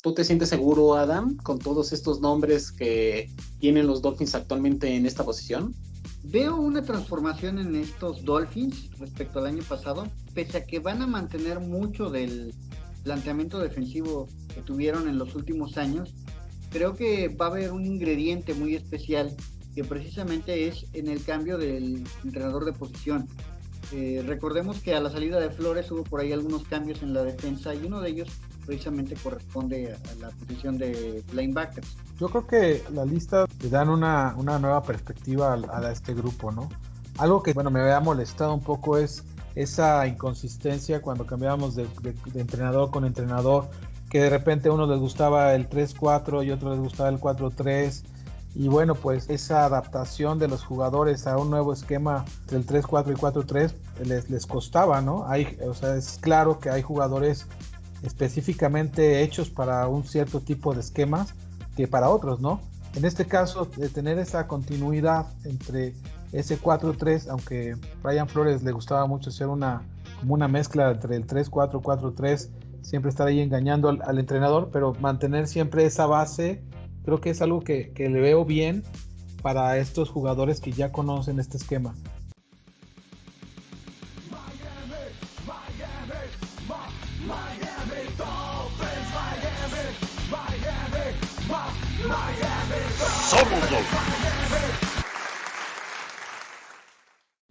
¿Tú te sientes seguro, Adam, con todos estos nombres que tienen los Dolphins actualmente en esta posición? Veo una transformación en estos Dolphins respecto al año pasado, pese a que van a mantener mucho del planteamiento defensivo que tuvieron en los últimos años. Creo que va a haber un ingrediente muy especial que precisamente es en el cambio del entrenador de posición. Recordemos que a la salida de Flores hubo por ahí algunos cambios en la defensa y uno de ellos precisamente corresponde a la posición de linebackers. Yo creo que la lista te dan una nueva perspectiva a este grupo, ¿no? Algo que, bueno, me había molestado un poco es esa inconsistencia cuando cambiábamos de entrenador con entrenador, que de repente a uno les gustaba el 3-4 y a otros les gustaba el 4-3. Y bueno, pues esa adaptación de los jugadores a un nuevo esquema del 3-4 y 4-3 les costaba, ¿no? O sea, es claro que hay jugadores específicamente hechos para un cierto tipo de esquemas que para otros, ¿no? En este caso, de tener esa continuidad entre ese 4-3, aunque Brian Flores le gustaba mucho hacer como una mezcla entre el 3-4, 4-3, siempre estar ahí engañando al entrenador, pero mantener siempre esa base, creo que es algo que le veo bien para estos jugadores que ya conocen este esquema.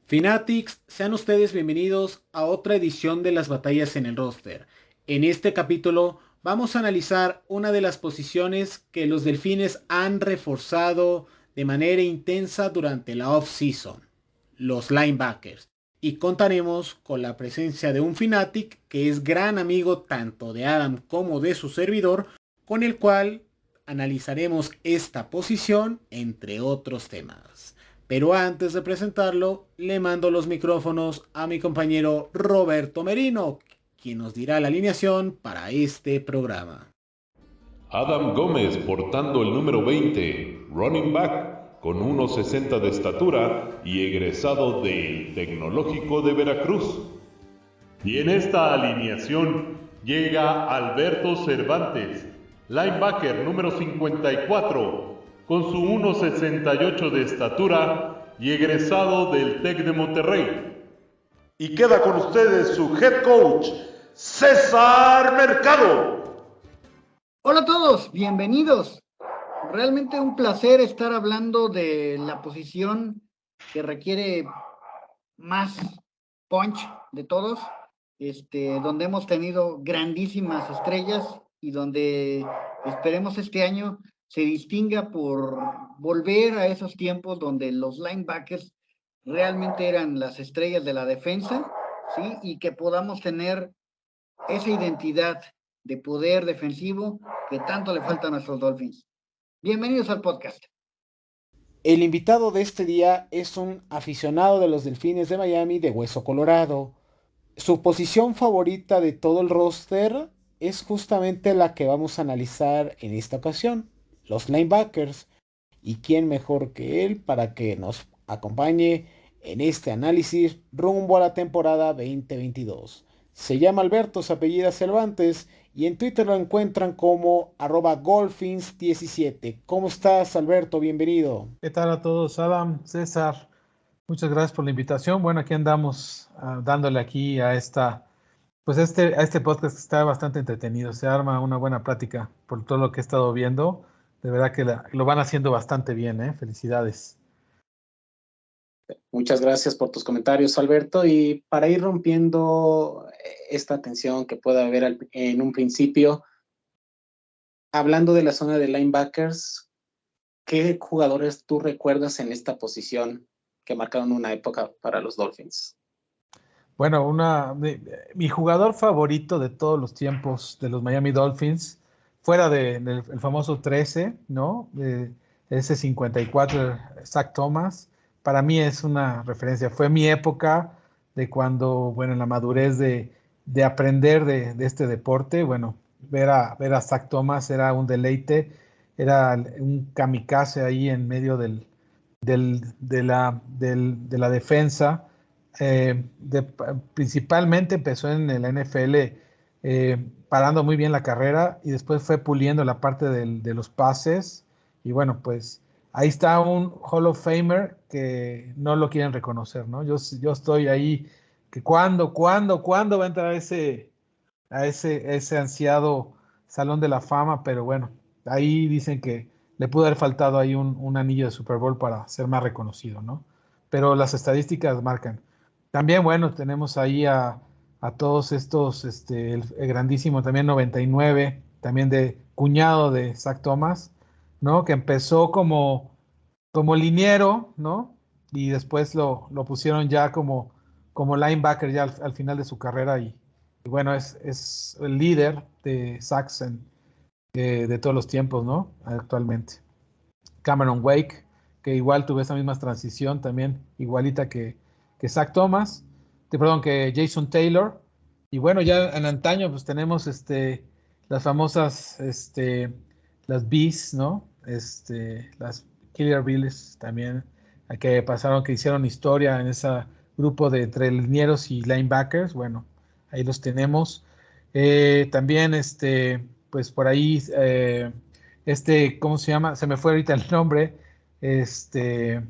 Fanatics, sean ustedes bienvenidos a otra edición de las batallas en el roster. En este capítulo vamos a analizar una de las posiciones que los Delfines han reforzado de manera intensa durante la off-season, los linebackers. Y contaremos con la presencia de un Fanatic que es gran amigo tanto de Adam como de su servidor, con el cual analizaremos esta posición entre otros temas. Pero antes de presentarlo, le mando los micrófonos a mi compañero Roberto Merino, quien nos dirá la alineación para este programa. Adam Gómez portando el número 20, running back, con 1.60 de estatura y egresado del Tecnológico de Veracruz. Y en esta alineación llega Alberto Cervantes, linebacker número 54, con su 1.68 de estatura y egresado del TEC de Monterrey. Y queda con ustedes su head coach, César Mercado. Hola a todos, bienvenidos. Realmente un placer estar hablando de la posición que requiere más punch de todos, donde hemos tenido grandísimas estrellas y donde esperemos este año se distinga por volver a esos tiempos donde los linebackers realmente eran las estrellas de la defensa, ¿sí? Y que podamos tener esa identidad de poder defensivo que tanto le falta a nuestros Dolphins. Bienvenidos al podcast. El invitado de este día es un aficionado de los Delfines de Miami de Hueso Colorado. Su posición favorita de todo el roster es justamente la que vamos a analizar en esta ocasión, los linebackers. ¿Y quién mejor que él para que nos acompañe en este análisis rumbo a la temporada 2022? Se llama Alberto, se apellida Cervantes y en Twitter lo encuentran como @golfins17. ¿Cómo estás, Alberto? Bienvenido. ¿Qué tal a todos? Adam, César, muchas gracias por la invitación. Bueno, aquí andamos dándole aquí a este podcast que está bastante entretenido. Se arma una buena plática por todo lo que he estado viendo. De verdad que lo van haciendo bastante bien, ¿eh? Felicidades. Muchas gracias por tus comentarios, Alberto. Y para ir rompiendo esta tensión que pueda haber en un principio, hablando de la zona de linebackers, ¿qué jugadores tú recuerdas en esta posición que marcaron una época para los Dolphins? Bueno, mi jugador favorito de todos los tiempos de los Miami Dolphins, fuera del famoso 13, ¿no? Ese 54, Zach Thomas, para mí es una referencia. Fue mi época de cuando, bueno, en la madurez de aprender de este deporte, bueno, ver a Zach Thomas era un deleite, era un kamikaze ahí en medio de la defensa. Principalmente empezó en el NFL parando muy bien la carrera y después fue puliendo la parte de los pases. Y bueno, pues ahí está un Hall of Famer que no lo quieren reconocer, ¿no? Yo estoy ahí, que cuándo va a entrar ese ansiado Salón de la Fama, pero bueno, ahí dicen que le pudo haber faltado ahí un anillo de Super Bowl para ser más reconocido, ¿no? Pero las estadísticas marcan. También, bueno, tenemos ahí a todos estos, el grandísimo también 99, también de cuñado de Zach Thomas, ¿no? Que empezó como liniero, ¿no? Y después lo pusieron ya como linebacker ya al final de su carrera y bueno, es el líder de sacks de todos los tiempos, ¿no? Actualmente. Cameron Wake, que igual tuvo esa misma transición también, igualita que Zach Thomas, perdón, que Jason Taylor. Y bueno, ya en antaño pues tenemos las famosas, las Bees, ¿no? Las Killer Bees también, que pasaron, que hicieron historia en ese grupo de entre linieros y linebackers. Bueno, ahí los tenemos. También, pues por ahí, ¿cómo se llama? Se me fue ahorita el nombre, que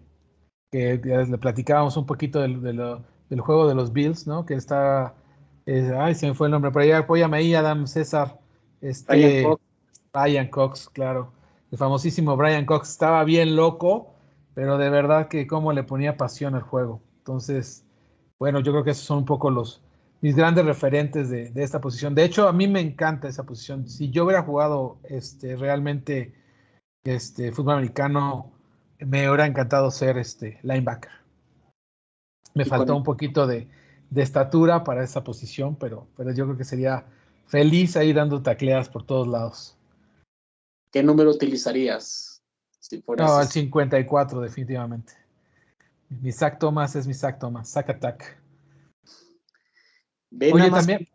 ya le platicábamos un poquito del juego de los Bills, ¿no? Que está, ay, se me fue el nombre, pero ya apóyame ahí, Adam César, Brian este, Cox. Brian Cox, claro, el famosísimo Brian Cox, estaba bien loco, pero de verdad que cómo le ponía pasión al juego. Entonces, bueno, yo creo que esos son un poco mis grandes referentes de esta posición. De hecho, a mí me encanta esa posición. Si yo hubiera jugado realmente fútbol americano, me hubiera encantado ser linebacker. Me Y con faltó un poquito de estatura para esa posición, pero yo creo que sería feliz ahí dando tacleadas por todos lados. ¿qué número utilizarías si fueras No, el 54 definitivamente. Mi Zach Thomas es mi Zach Thomas, Zach Attack. Ve nada Oye, más también,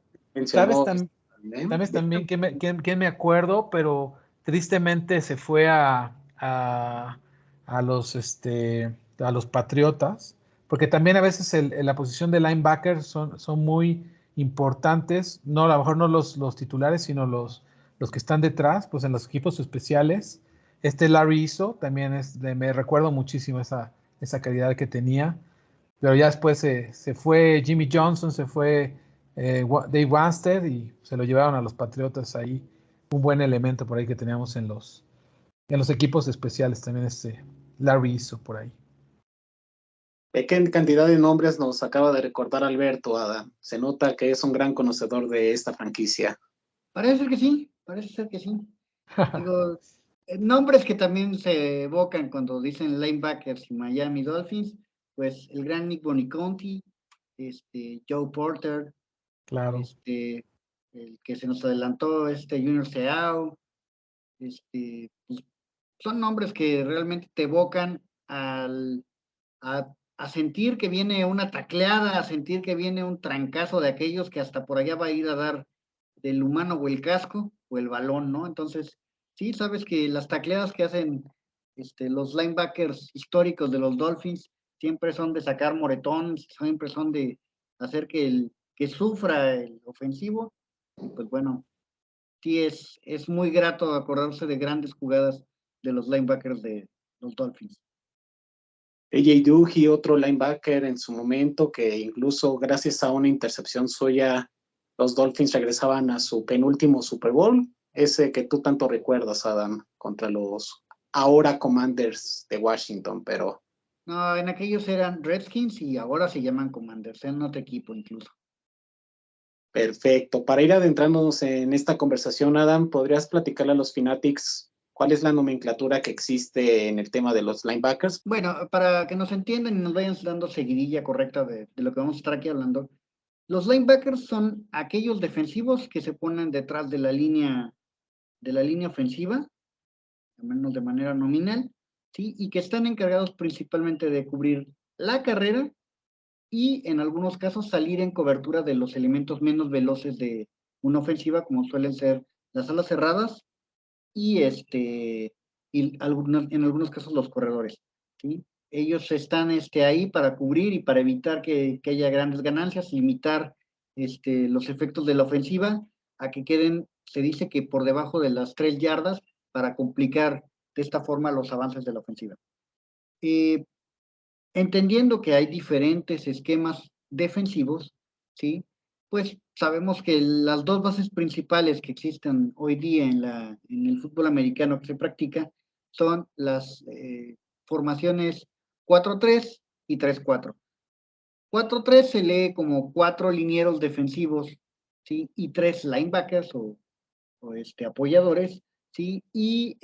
¿sabes, mencionó sabes también que me acuerdo, pero tristemente se fue a los Patriotas, porque también a veces en la posición de linebacker son muy importantes, no, a lo mejor no los titulares, sino los que están detrás, pues en los equipos especiales. Larry Izzo también me recuerdo muchísimo esa calidad que tenía, pero ya después se fue Jimmy Johnson, se fue Dave Wanstead y se lo llevaron a los Patriotas ahí. Un buen elemento por ahí que teníamos en los equipos especiales también Larry hizo por ahí. qué cantidad de nombres nos acaba de recordar Alberto, Ada. Se nota que es un gran conocedor de esta franquicia. Parece ser que sí, parece ser que sí. Digo, nombres que también se evocan cuando dicen linebackers y Miami Dolphins, pues el gran Nick Boniconti, Joe Porter, Claro. el que se nos adelantó, Junior Seau, pues, son nombres que realmente te evocan a sentir que viene una tacleada, a sentir que viene un trancazo de aquellos que hasta por allá va a ir a dar del humano o el casco o el balón, ¿no? Entonces, sí, sabes que las tacleadas que hacen los linebackers históricos de los Dolphins siempre son de sacar moretón, siempre son de hacer que sufra el ofensivo. Y pues bueno, sí es muy grato acordarse de grandes jugadas de los linebackers de los Dolphins. AJ Duhy, otro linebacker en su momento, que incluso gracias a una intercepción suya, los Dolphins regresaban a su penúltimo Super Bowl, ese que tú tanto recuerdas, Adam, contra los ahora Commanders de Washington, pero No, en aquellos eran Redskins y ahora se llaman Commanders, en otro equipo incluso. perfecto. Para ir adentrándonos en esta conversación, Adam, ¿podrías platicarle a los Fanatics cuál es la nomenclatura que existe en el tema de los linebackers? Bueno, para que nos entiendan y nos vayan dando seguidilla correcta de lo que vamos a estar aquí hablando, los linebackers son aquellos defensivos que se ponen detrás de la línea ofensiva, al menos de manera nominal, ¿sí? Y que están encargados principalmente de cubrir la carrera y en algunos casos salir en cobertura de los elementos menos veloces de una ofensiva, como suelen ser las alas cerradas y en algunos casos los corredores, ¿sí? Ellos están ahí para cubrir y para evitar que haya grandes ganancias, limitar los efectos de la ofensiva, a que queden, se dice que por debajo de las 3 yardas para complicar de esta forma los avances de la ofensiva. Entendiendo que hay diferentes esquemas defensivos, ¿sí? Pues sabemos que las dos bases principales que existen hoy día en el fútbol americano que se practica son las formaciones 4-3 y 3-4. 4-3 se lee como 4 linieros defensivos, ¿sí? Y 3 linebackers o apoyadores, ¿sí? Y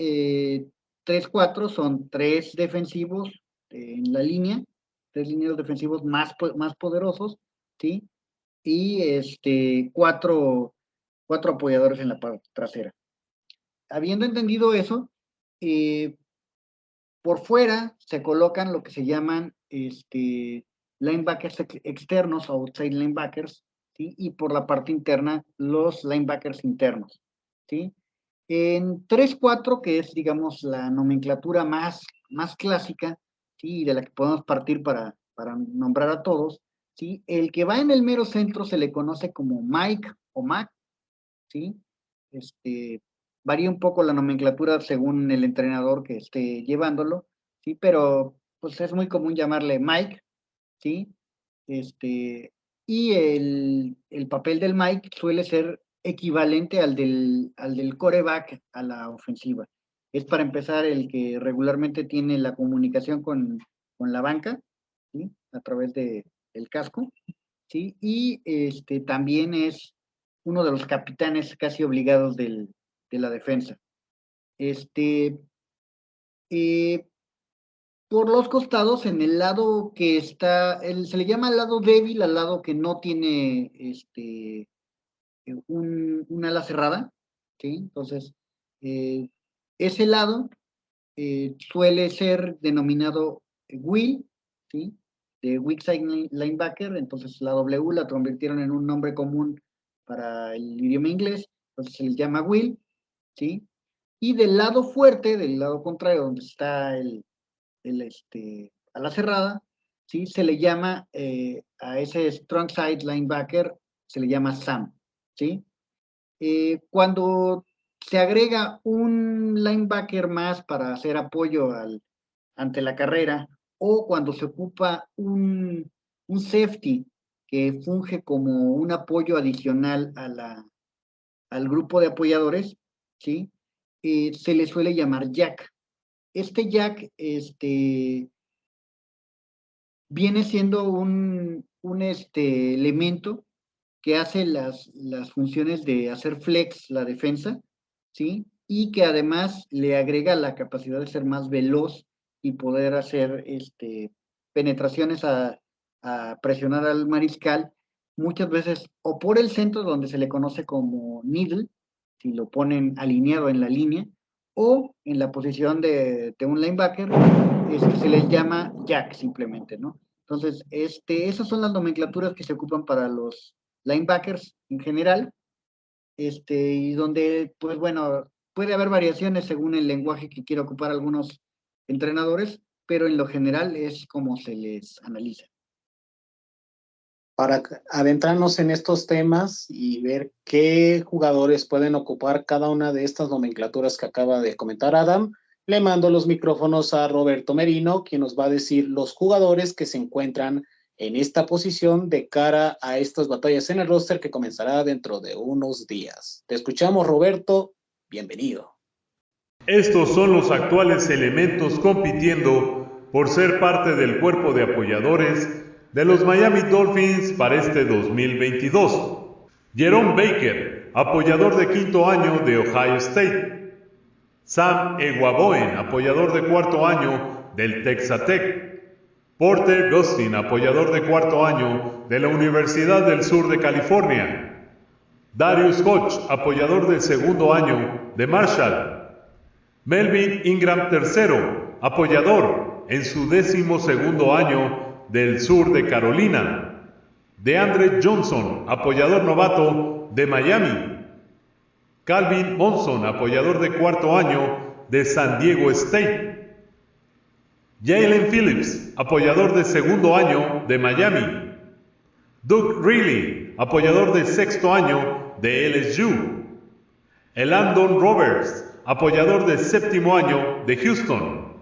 3-4 son 3 defensivos en la línea, 3 linieros defensivos más poderosos, ¿sí? Y 4 apoyadores en la parte trasera. Habiendo entendido eso, por fuera se colocan lo que se llaman linebackers externos, outside linebackers, ¿sí? Y por la parte interna, los linebackers internos, ¿sí? En 3-4, que es, digamos, la nomenclatura más clásica, ¿sí? De la que podemos partir para nombrar a todos, ¿sí? El que va en el mero centro se le conoce como Mike o Mac, ¿sí? Varía un poco la nomenclatura según el entrenador que esté llevándolo, ¿sí? Pero pues es muy común llamarle Mike, ¿sí? Y el papel del Mike suele ser equivalente al del quarterback a la ofensiva. Es para empezar el que regularmente tiene la comunicación con la banca, ¿sí? A través del casco, ¿sí? Y también es uno de los capitanes casi obligados de la defensa. Por los costados, en el lado que está, se le llama el lado débil, al lado que no tiene un ala cerrada, ¿sí? Entonces, ese lado suele ser denominado Will, ¿sí? De Weak Side Linebacker, entonces la W la convirtieron en un nombre común para el idioma inglés, entonces se les llama Will, ¿sí? Y del lado fuerte, del lado contrario, donde está a la cerrada, ¿sí? Se le llama a ese strong side linebacker, se le llama Sam, ¿sí? Cuando se agrega un linebacker más para hacer apoyo ante la carrera, o cuando se ocupa un safety que funge como un apoyo adicional al grupo de apoyadores, ¿sí? Se le suele llamar jack. Este jack viene siendo un elemento que hace las funciones de hacer flex la defensa, ¿sí? Y que además le agrega la capacidad de ser más veloz y poder hacer penetraciones a presionar al mariscal, muchas veces o por el centro, donde se le conoce como needle, si lo ponen alineado en la línea, o en la posición de un linebacker, se les llama jack simplemente, ¿no? Entonces, esas son las nomenclaturas que se ocupan para los linebackers en general, y donde, pues bueno, puede haber variaciones según el lenguaje que quiera ocupar algunos entrenadores, pero en lo general es como se les analiza. Para adentrarnos en estos temas y ver qué jugadores pueden ocupar cada una de estas nomenclaturas que acaba de comentar Adam, le mando los micrófonos a Roberto Merino, quien nos va a decir los jugadores que se encuentran en esta posición de cara a estas batallas en el roster que comenzará dentro de unos días. Te escuchamos, Roberto. Bienvenido. Estos son los actuales elementos compitiendo por ser parte del cuerpo de apoyadores de los Miami Dolphins para este 2022. Jerome Baker, apoyador de quinto año de Ohio State. Sam Eguavoen, apoyador de cuarto año del Texas Tech. Porter Gustin, apoyador de cuarto año de la Universidad del Sur de California. Darius Hodge, apoyador del segundo año de Marshall. Melvin Ingram III, apoyador en su 12º año del sur de Carolina. DeAndre Johnson, apoyador novato de Miami. Calvin Monson, apoyador de cuarto año de San Diego State. Jalen Phillips, apoyador de segundo año de Miami. Doug Riley, apoyador de sexto año de LSU. Elandon Roberts, apoyador de séptimo año de Houston.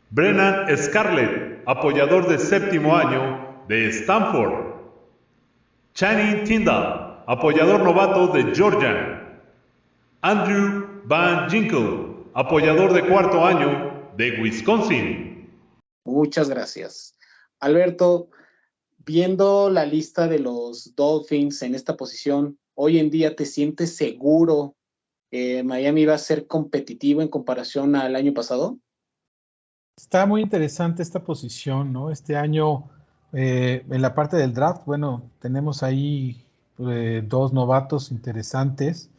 Brennan Scarlett, apoyador de séptimo año de Stanford. Channing Tindall, apoyador novato de Georgia. Andrew Van Ginkel, apoyador de cuarto año de Wisconsin. Muchas gracias. Alberto, viendo la lista de los Dolphins en esta posición, hoy en día ¿te sientes seguro que Miami va a ser competitivo en comparación al año pasado? Está muy interesante esta posición, ¿no? Este año, en la parte del draft, bueno, tenemos ahí dos novatos interesantes.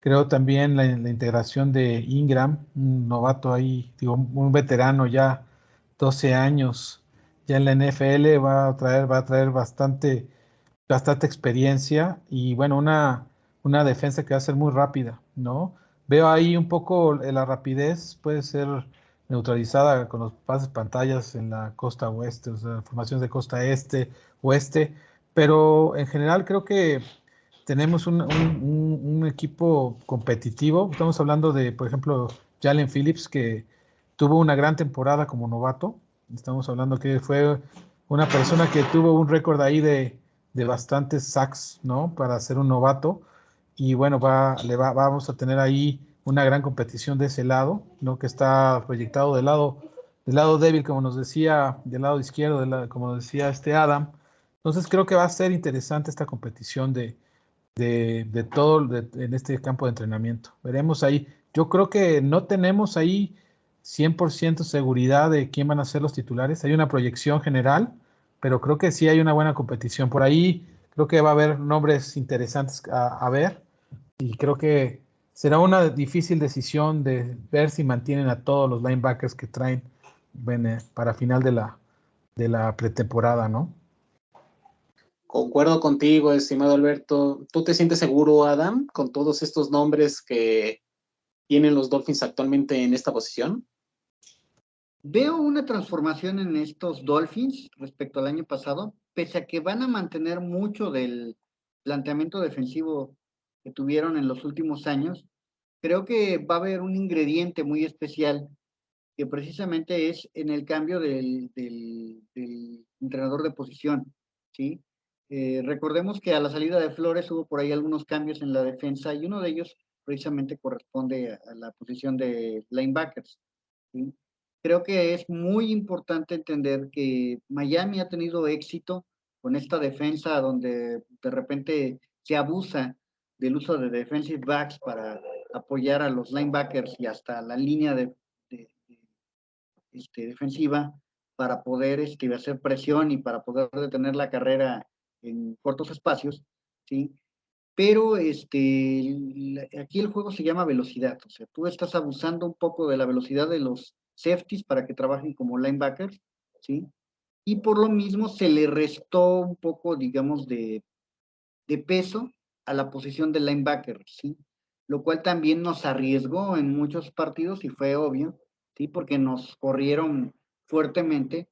Creo también la integración de Ingram, un novato ahí, digo, un veterano ya, 12 años, ya en la NFL va a traer bastante experiencia y bueno, una defensa que va a ser muy rápida, ¿no? Veo ahí un poco la rapidez, puede ser neutralizada con los pases pantallas en la costa oeste, o sea, formaciones de costa este, oeste, pero en general creo que tenemos un equipo competitivo. Estamos hablando de, por ejemplo, Jalen Phillips, que tuvo una gran temporada como novato. Estamos hablando que fue una persona que tuvo un récord ahí de bastantes sacks, ¿no? Para ser un novato. Y bueno, vamos a tener ahí una gran competición de ese lado, ¿no? Que está proyectado del lado débil, como nos decía, del lado izquierdo, como nos decía Adam. Entonces creo que va a ser interesante esta competición de todo en este campo de entrenamiento. Veremos ahí. Yo creo que no tenemos ahí 100% seguridad de quién van a ser los titulares. Hay una proyección general, pero creo que sí hay una buena competición. Por ahí creo que va a haber nombres interesantes a ver y creo que será una difícil decisión de ver si mantienen a todos los linebackers que traen para final de la pretemporada, ¿no? Concuerdo contigo, estimado Alberto. ¿Tú te sientes seguro, Adam, con todos estos nombres que tienen los Dolphins actualmente en esta posición? Veo una transformación en estos Dolphins respecto al año pasado, pese a que van a mantener mucho del planteamiento defensivo que tuvieron en los últimos años. Creo que va a haber un ingrediente muy especial que precisamente es en el cambio del entrenador de posición, ¿sí? Recordemos que a la salida de Flores hubo por ahí algunos cambios en la defensa y uno de ellos precisamente corresponde a la posición de linebackers, ¿sí? Creo que es muy importante entender que Miami ha tenido éxito con esta defensa donde de repente se abusa del uso de defensive backs para apoyar a los linebackers y hasta la línea defensiva para poder hacer presión y para poder detener la carrera en cortos espacios, ¿sí? Pero aquí el juego se llama velocidad, o sea, tú estás abusando un poco de la velocidad de los safeties para que trabajen como linebackers, ¿sí? Y por lo mismo se le restó un poco, digamos, de peso a la posición del linebacker, ¿sí? Lo cual también nos arriesgó en muchos partidos y fue obvio, ¿sí? Porque nos corrieron fuertemente,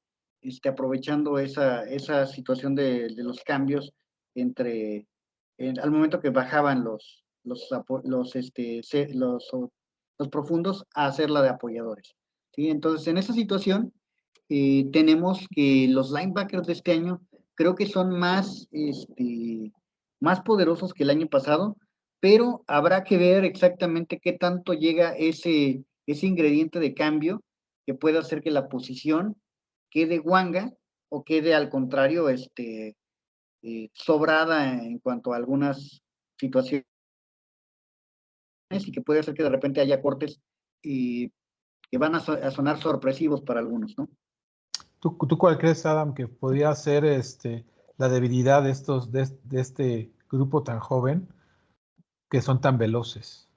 aprovechando esa situación de los cambios al momento que bajaban los profundos a hacer la de apoyadores, ¿sí? Entonces, en esa situación, tenemos que los linebackers de este año creo que son más poderosos que el año pasado, pero habrá que ver exactamente qué tanto llega ese ingrediente de cambio que puede hacer que la posición quede guanga o quede al contrario sobrada en cuanto a algunas situaciones y que puede hacer que de repente haya cortes que van a sonar sorpresivos para algunos, ¿no? ¿Tú cuál crees, Adam, que podría ser la debilidad de este grupo tan joven que son tan veloces?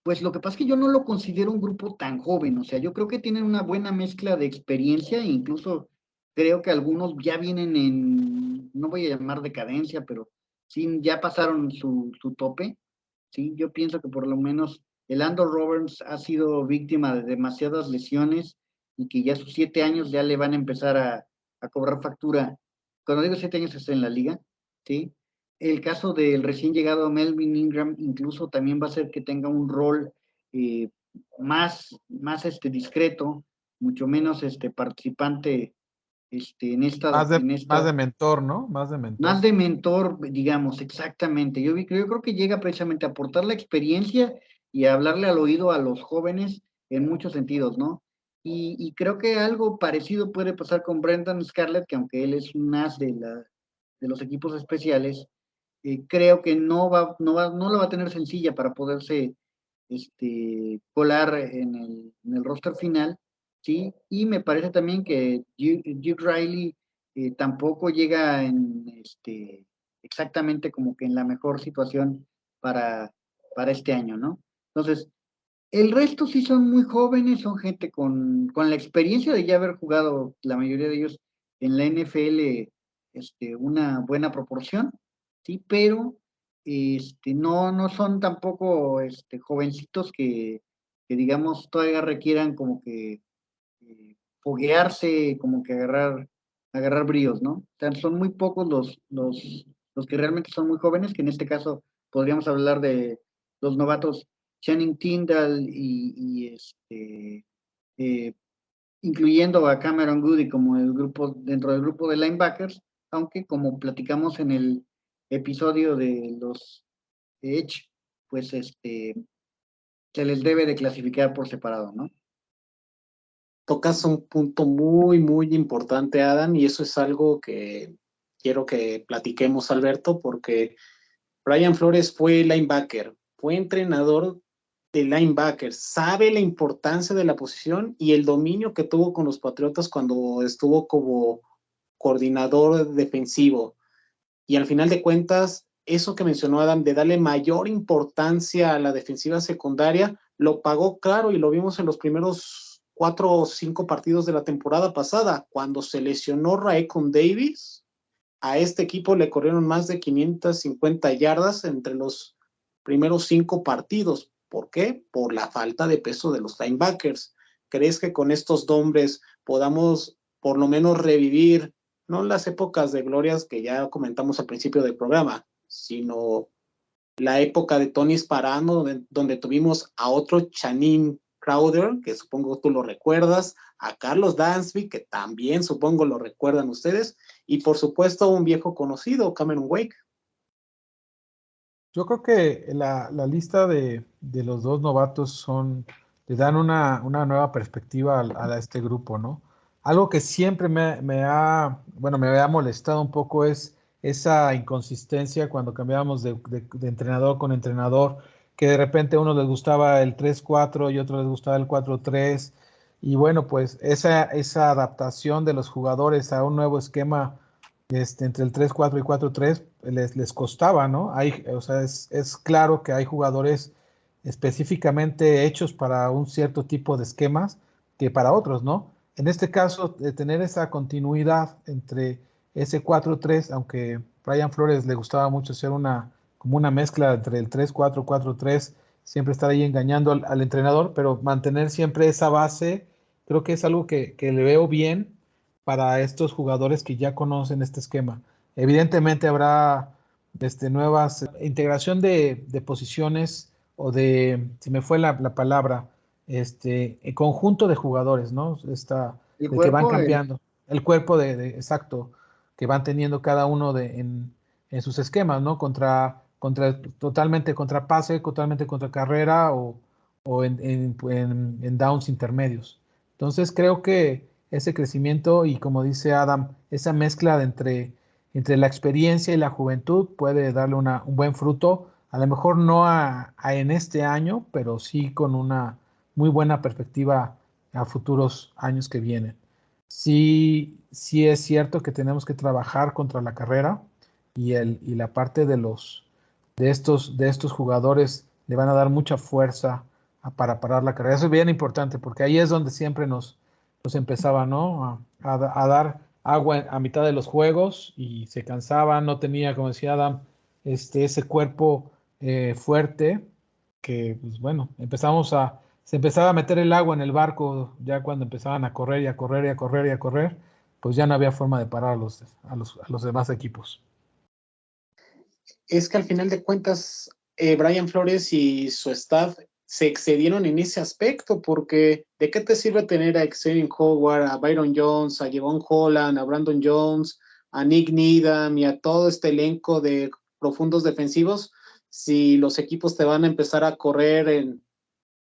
Pues lo que pasa es que yo no lo considero un grupo tan joven, o sea, yo creo que tienen una buena mezcla de experiencia e incluso creo que algunos ya vienen no voy a llamar decadencia, pero sí, ya pasaron su tope, ¿sí? Yo pienso que por lo menos el Andrew Roberts ha sido víctima de demasiadas lesiones y que ya sus 7 años ya le van a empezar a cobrar factura. Cuando digo 7 años es en la liga, ¿sí? El caso del recién llegado Melvin Ingram incluso también va a ser que tenga un rol eh, más discreto, mucho menos participante Más de mentor, ¿no? Más de más mentor. de mentor, digamos, exactamente. Yo creo que llega precisamente a aportar la experiencia y a hablarle al oído a los jóvenes en muchos sentidos, ¿no? Y creo que algo parecido puede pasar con Brendan Scarlett, que aunque él es un as de los equipos especiales, creo que no la va a tener sencilla para poderse colar en el roster final, ¿sí? Y me parece también que Duke Riley tampoco llega exactamente como que en la mejor situación para, para este año, ¿no? Entonces, el resto sí son muy jóvenes, son gente con la experiencia de ya haber jugado, la mayoría de ellos, en la NFL, una buena proporción, ¿sí? Pero no son tampoco jovencitos que digamos todavía requieran como que foguearse, como que agarrar bríos, ¿no? O sea, son muy pocos los que realmente son muy jóvenes, que en este caso podríamos hablar de los novatos Channing Tindall eh, incluyendo a Cameron Goody como dentro del grupo de linebackers, aunque como platicamos en el episodio de los Edge, pues se les debe de clasificar por separado, ¿no? Tocas un punto muy, muy importante, Adam, y eso es algo que quiero que platiquemos, Alberto, porque Brian Flores fue linebacker, fue entrenador de linebackers, sabe la importancia de la posición y el dominio que tuvo con los Patriotas cuando estuvo como coordinador defensivo. Y al final de cuentas, eso que mencionó Adam, de darle mayor importancia a la defensiva secundaria, lo pagó claro y lo vimos en los primeros 4 o 5 partidos de la temporada pasada. Cuando se lesionó Raekwon Davis, a este equipo le corrieron más de 550 yardas entre los primeros 5 partidos. ¿Por qué? Por la falta de peso de los linebackers. ¿Crees que con estos nombres podamos por lo menos revivir no las épocas de glorias que ya comentamos al principio del programa, sino la época de Tony Sparano, donde tuvimos a otro Channing Crowder, que supongo tú lo recuerdas, a Carlos Dansby, que también supongo lo recuerdan ustedes, y por supuesto un viejo conocido, Cameron Wake? Yo creo que la lista de los dos novatos le dan una nueva perspectiva a este grupo, ¿no? Algo que siempre bueno, me había molestado un poco es esa inconsistencia cuando cambiábamos de entrenador con entrenador, que de repente a uno les gustaba el 3-4 y a otros les gustaba el 4-3. Y bueno, pues esa adaptación de los jugadores a un nuevo esquema entre el 3-4 y 4-3 les costaba, ¿no? O sea, es claro que hay jugadores específicamente hechos para un cierto tipo de esquemas que para otros, ¿no? En este caso, de tener esa continuidad entre ese 4-3, aunque Brian Flores le gustaba mucho hacer como una mezcla entre el 3-4, 4-3, siempre estar ahí engañando al entrenador, pero mantener siempre esa base, creo que es algo que le veo bien para estos jugadores que ya conocen este esquema. Evidentemente habrá nuevas integración de posiciones o se me fue la palabra, conjunto de jugadores, ¿no? El De que van cuerpo, cambiando, el cuerpo exacto, que van teniendo cada uno en sus esquemas, ¿no? Totalmente contra pase, totalmente contra carrera o en downs intermedios. Entonces creo que ese crecimiento y como dice Adam, esa mezcla entre la experiencia y la juventud puede darle un buen fruto, a lo mejor no en este año, pero sí con una muy buena perspectiva a futuros años que vienen. Sí, sí es cierto que tenemos que trabajar contra la carrera y la parte de estos jugadores le van a dar mucha fuerza para parar la carrera. Eso es bien importante porque ahí es donde siempre nos empezaba, ¿no? A dar agua a mitad de los juegos y se cansaban, no tenía, como decía Adam, ese cuerpo fuerte que, pues bueno, se empezaba a meter el agua en el barco ya cuando empezaban a correr y a correr y a correr y a correr, pues ya no había forma de parar a los demás equipos. es que al final de cuentas, Brian Flores y su staff se excedieron en ese aspecto, porque ¿de qué te sirve tener a Xavier Howard, a Byron Jones, a Jevon Holland, a Brandon Jones, a Nick Needham y a todo este elenco de profundos defensivos si los equipos te van a empezar a correr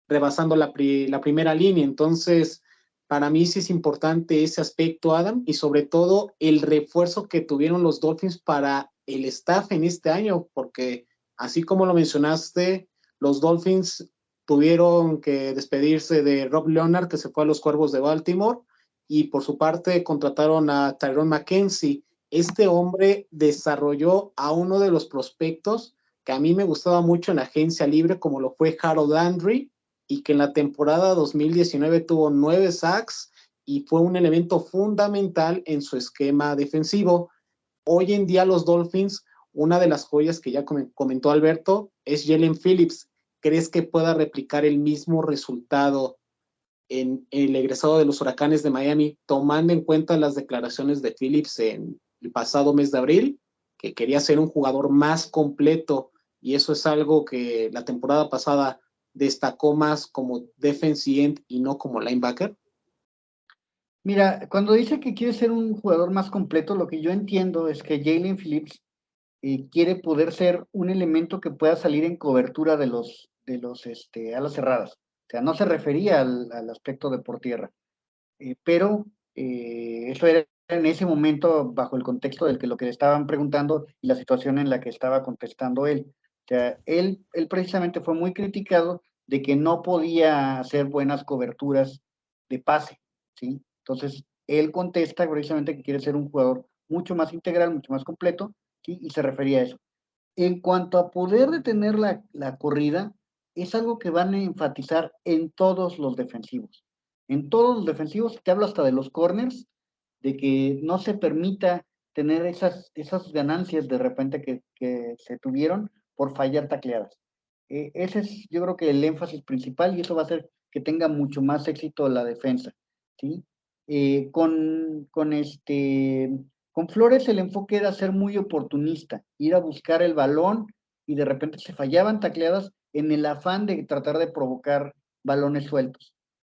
rebasando la primera línea? Entonces, para mí sí es importante ese aspecto, Adam, y sobre todo el refuerzo que tuvieron los Dolphins para el staff en este año, porque así como lo mencionaste, los Dolphins tuvieron que despedirse de Rob Leonard, que se fue a los Cuervos de Baltimore, y por su parte contrataron a Tyrone McKenzie. Este hombre desarrolló a uno de los prospectos que a mí me gustaba mucho en la agencia libre, como lo fue Harold Landry, y que en la temporada 2019 tuvo 9 sacks y fue un elemento fundamental en su esquema defensivo. Hoy en día los Dolphins, una de las joyas que ya comentó Alberto, es Jalen Phillips. ¿Crees que pueda replicar el mismo resultado en el egresado de los Huracanes de Miami, tomando en cuenta las declaraciones de Phillips en el pasado mes de abril, que quería ser un jugador más completo, y eso es algo que la temporada pasada destacó más como defensive end y no como linebacker? Mira, cuando dice que quiere ser un jugador más completo, lo que yo entiendo es que Jalen Phillips quiere poder ser un elemento que pueda salir en cobertura de los alas cerradas. O sea, no se refería al aspecto de por tierra, pero eso era en ese momento bajo el contexto del que lo que le estaban preguntando y la situación en la que estaba contestando él. O sea, él precisamente fue muy criticado de que no podía hacer buenas coberturas de pase, ¿sí? Entonces, él contesta precisamente que quiere ser un jugador mucho más integral, mucho más completo, ¿sí? Y se refería a eso. En cuanto a poder detener la corrida, es algo que van a enfatizar en todos los defensivos. En todos los defensivos, te hablo hasta de los corners, de que no se permita tener esas ganancias de repente que se tuvieron por fallar tacleadas. Ese es, yo creo que el énfasis principal, y eso va a hacer que tenga mucho más éxito la defensa, ¿sí? Con Flores el enfoque era ser muy oportunista, ir a buscar el balón y de repente se fallaban tacleadas en el afán de tratar de provocar balones sueltos.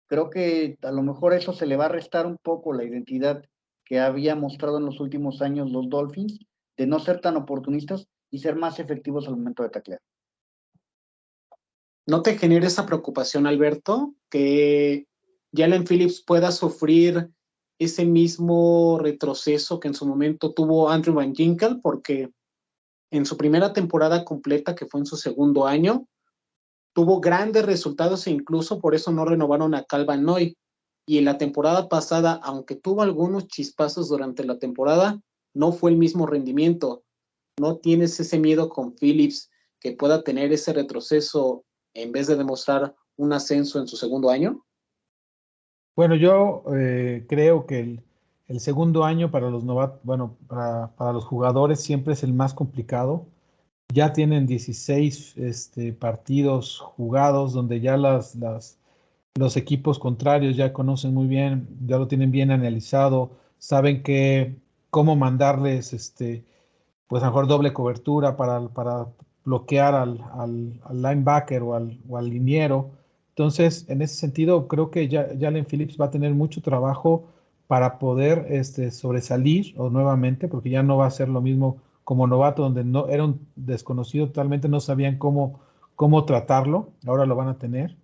Creo que a lo mejor eso se le va a restar un poco la identidad que había mostrado en los últimos años los Dolphins, de no ser tan oportunistas y ser más efectivos al momento de taclear. ¿No te genera esa preocupación, Alberto, que Jalen Phillips pueda sufrir ese mismo retroceso que en su momento tuvo Andrew Van Ginkel? Porque en su primera temporada completa, que fue en su segundo año, tuvo grandes resultados e incluso por eso no renovaron a Cal Van Noy. Y en la temporada pasada, aunque tuvo algunos chispazos durante la temporada, no fue el mismo rendimiento. ¿No tienes ese miedo con Phillips que pueda tener ese retroceso en vez de demostrar un ascenso en su segundo año? Bueno, yo creo que el segundo año para los bueno, para los jugadores siempre es el más complicado. Ya tienen 16 partidos jugados donde ya los equipos contrarios ya conocen muy bien, ya lo tienen bien analizado, saben cómo mandarles pues a lo mejor doble cobertura para bloquear al linebacker o al liniero. Entonces, en ese sentido, creo que Jalen Phillips va a tener mucho trabajo para poder sobresalir o nuevamente, porque ya no va a ser lo mismo como novato, donde no era un desconocido totalmente, no sabían cómo tratarlo, ahora lo van a tener,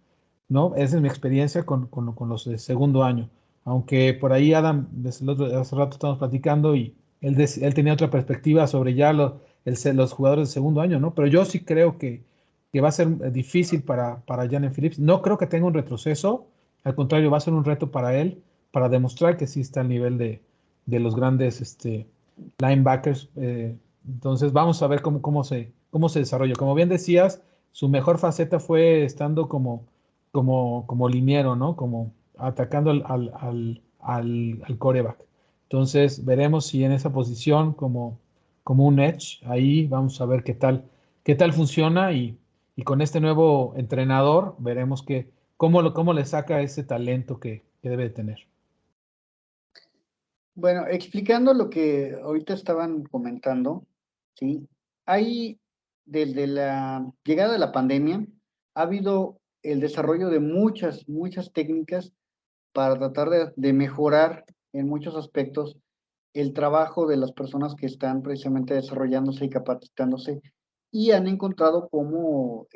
¿no? Esa es mi experiencia con los de segundo año. Aunque por ahí Adam, hace rato estamos platicando y él tenía otra perspectiva sobre ya los jugadores de segundo año, ¿no? Pero yo sí creo que va a ser difícil para Jalen Phillips. No creo que tenga un retroceso, al contrario, va a ser un reto para él, para demostrar que sí está al nivel de los grandes linebackers. Entonces vamos a ver cómo se desarrolla. Como bien decías, su mejor faceta fue estando como liniero, ¿no? Como atacando al quarterback. Entonces veremos si en esa posición como un edge, ahí vamos a ver qué tal funciona y con este nuevo entrenador veremos cómo le saca ese talento que debe de tener. Bueno, explicando lo que ahorita estaban comentando, ¿sí? hay, desde la llegada de la pandemia, ha habido el desarrollo de muchas técnicas para tratar de mejorar en muchos aspectos el trabajo de las personas que están precisamente desarrollándose y capacitándose, y han encontrado cómo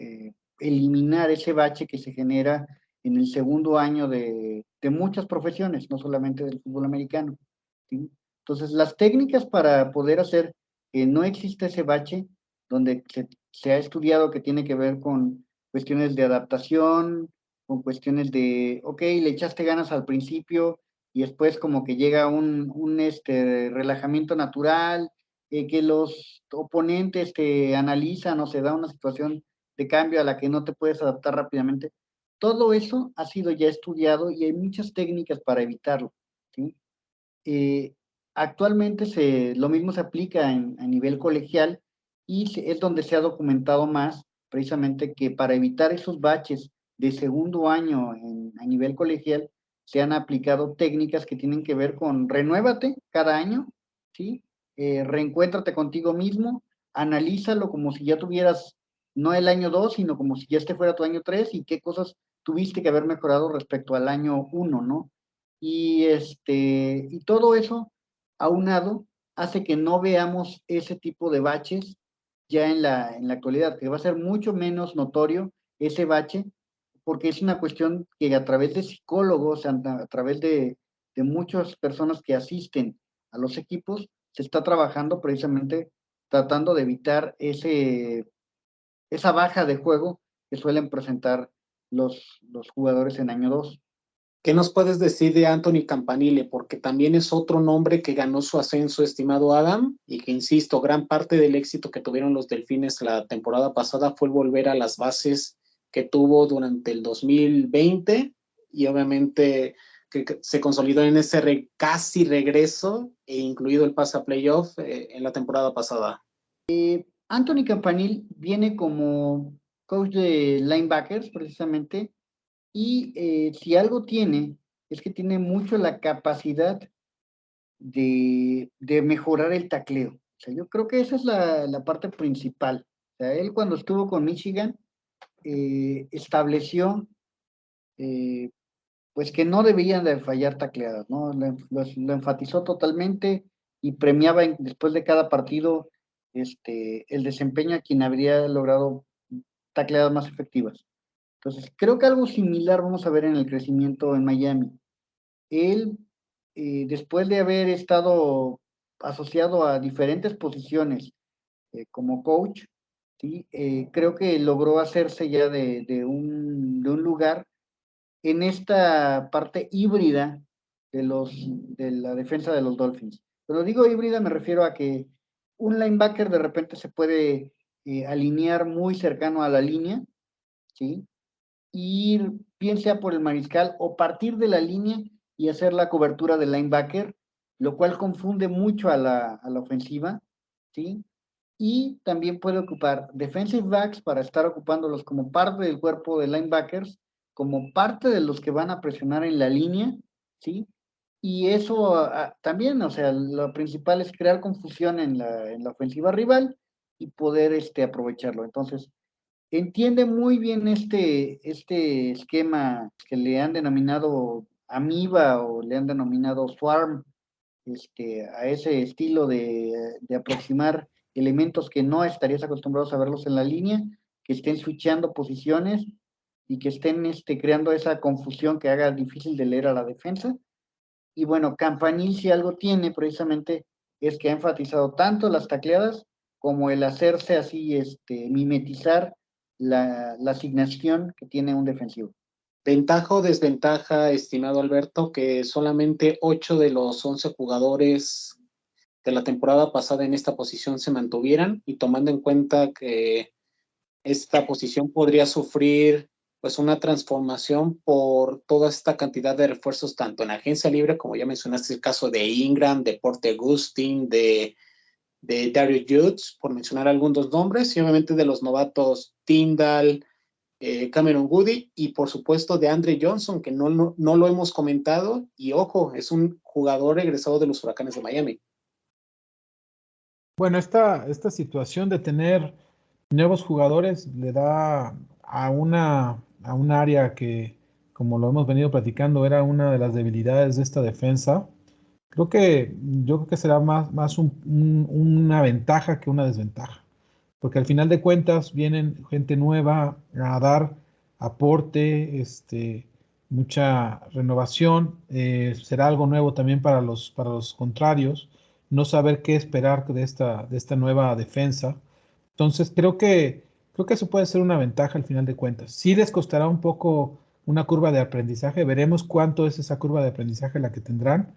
eliminar ese bache que se genera en el segundo año de muchas profesiones, no solamente del fútbol americano, ¿sí? Entonces, las técnicas para poder hacer que no exista ese bache, donde se ha estudiado que tiene que ver con cuestiones de adaptación, con cuestiones de, ok, le echaste ganas al principio y después como que llega un relajamiento natural, que los oponentes te analizan o se da una situación de cambio a la que no te puedes adaptar rápidamente. Todo eso ha sido ya estudiado y hay muchas técnicas para evitarlo, ¿sí? Eh, Actualmente lo mismo se aplica a nivel colegial y es donde se ha documentado más precisamente que para evitar esos baches de segundo año a nivel colegial se han aplicado técnicas que tienen que ver con renuévate cada año, ¿sí? Reencuéntrate contigo mismo, analízalo como si ya tuvieras no el año 2 sino como si ya este fuera tu año 3 y qué cosas tuviste que haber mejorado respecto al año 1, ¿no? Y todo eso aunado hace que no veamos ese tipo de baches ya en la actualidad, que va a ser mucho menos notorio ese bache, porque es una cuestión que a través de psicólogos, a través de muchas personas que asisten a los equipos, se está trabajando precisamente tratando de evitar esa baja de juego que suelen presentar los jugadores en año 2. ¿Qué nos puedes decir de Anthony Campanile? Porque también es otro nombre que ganó su ascenso, estimado Adam, y que, insisto, gran parte del éxito que tuvieron los Delfines la temporada pasada fue el volver a las bases que tuvo durante el 2020 y obviamente que se consolidó en ese casi regreso, e incluido el pase a playoff en la temporada pasada. Anthony Campanil viene como coach de linebackers precisamente y si algo tiene es que tiene mucho la capacidad de mejorar el tacleo. O sea, yo creo que esa es la parte principal. O sea, él cuando estuvo con Michigan estableció pues que no debían de fallar tacleadas, ¿no? Lo enfatizó totalmente y premiaba después de cada partido el desempeño a quien habría logrado tacleadas más efectivas. Entonces, creo que algo similar vamos a ver en el crecimiento en Miami. Él, después de haber estado asociado a diferentes posiciones como coach, ¿sí? Creo que logró hacerse ya de un lugar en esta parte híbrida de la defensa de los Dolphins. Cuando digo híbrida me refiero a que un linebacker de repente se puede alinear muy cercano a la línea, ¿sí? Ir bien sea por el mariscal o partir de la línea y hacer la cobertura del linebacker, lo cual confunde mucho a la ofensiva, ¿sí? Y también puede ocupar defensive backs para estar ocupándolos como parte del cuerpo de linebackers, como parte de los que van a presionar en la línea, ¿sí? Y eso también, o sea, lo principal es crear confusión en la ofensiva rival y poder aprovecharlo. Entonces, entiende muy bien este esquema que le han denominado Amoeba o le han denominado Swarm, a ese estilo de aproximar elementos que no estarías acostumbrados a verlos en la línea, que estén switchando posiciones y que estén creando esa confusión que haga difícil de leer a la defensa. Y bueno, Campanil si algo tiene precisamente es que ha enfatizado tanto las tacleadas como el hacerse así, mimetizar la asignación que tiene un defensivo. ¿Ventaja o desventaja, estimado Alberto, que solamente 8 de los 11 jugadores de la temporada pasada en esta posición se mantuvieran, y tomando en cuenta que esta posición podría sufrir pues una transformación por toda esta cantidad de refuerzos, tanto en agencia libre, como ya mencionaste el caso de Ingram, de Porte Gustin, de Dario Judge, por mencionar algunos nombres, y obviamente de los novatos Tyndall, Cameron Goody, y por supuesto de Andre Johnson, que no lo hemos comentado, y ojo, es un jugador egresado de los Huracanes de Miami. Bueno, esta situación de tener nuevos jugadores le da a un área que, como lo hemos venido platicando, era una de las debilidades de esta defensa. Yo creo que será más una ventaja que una desventaja, porque al final de cuentas vienen gente nueva a dar aporte, mucha renovación, será algo nuevo también para los contrarios, no saber qué esperar de esta nueva defensa. Entonces creo que eso puede ser una ventaja al final de cuentas. Sí les costará un poco una curva de aprendizaje, veremos cuánto es esa curva de aprendizaje la que tendrán,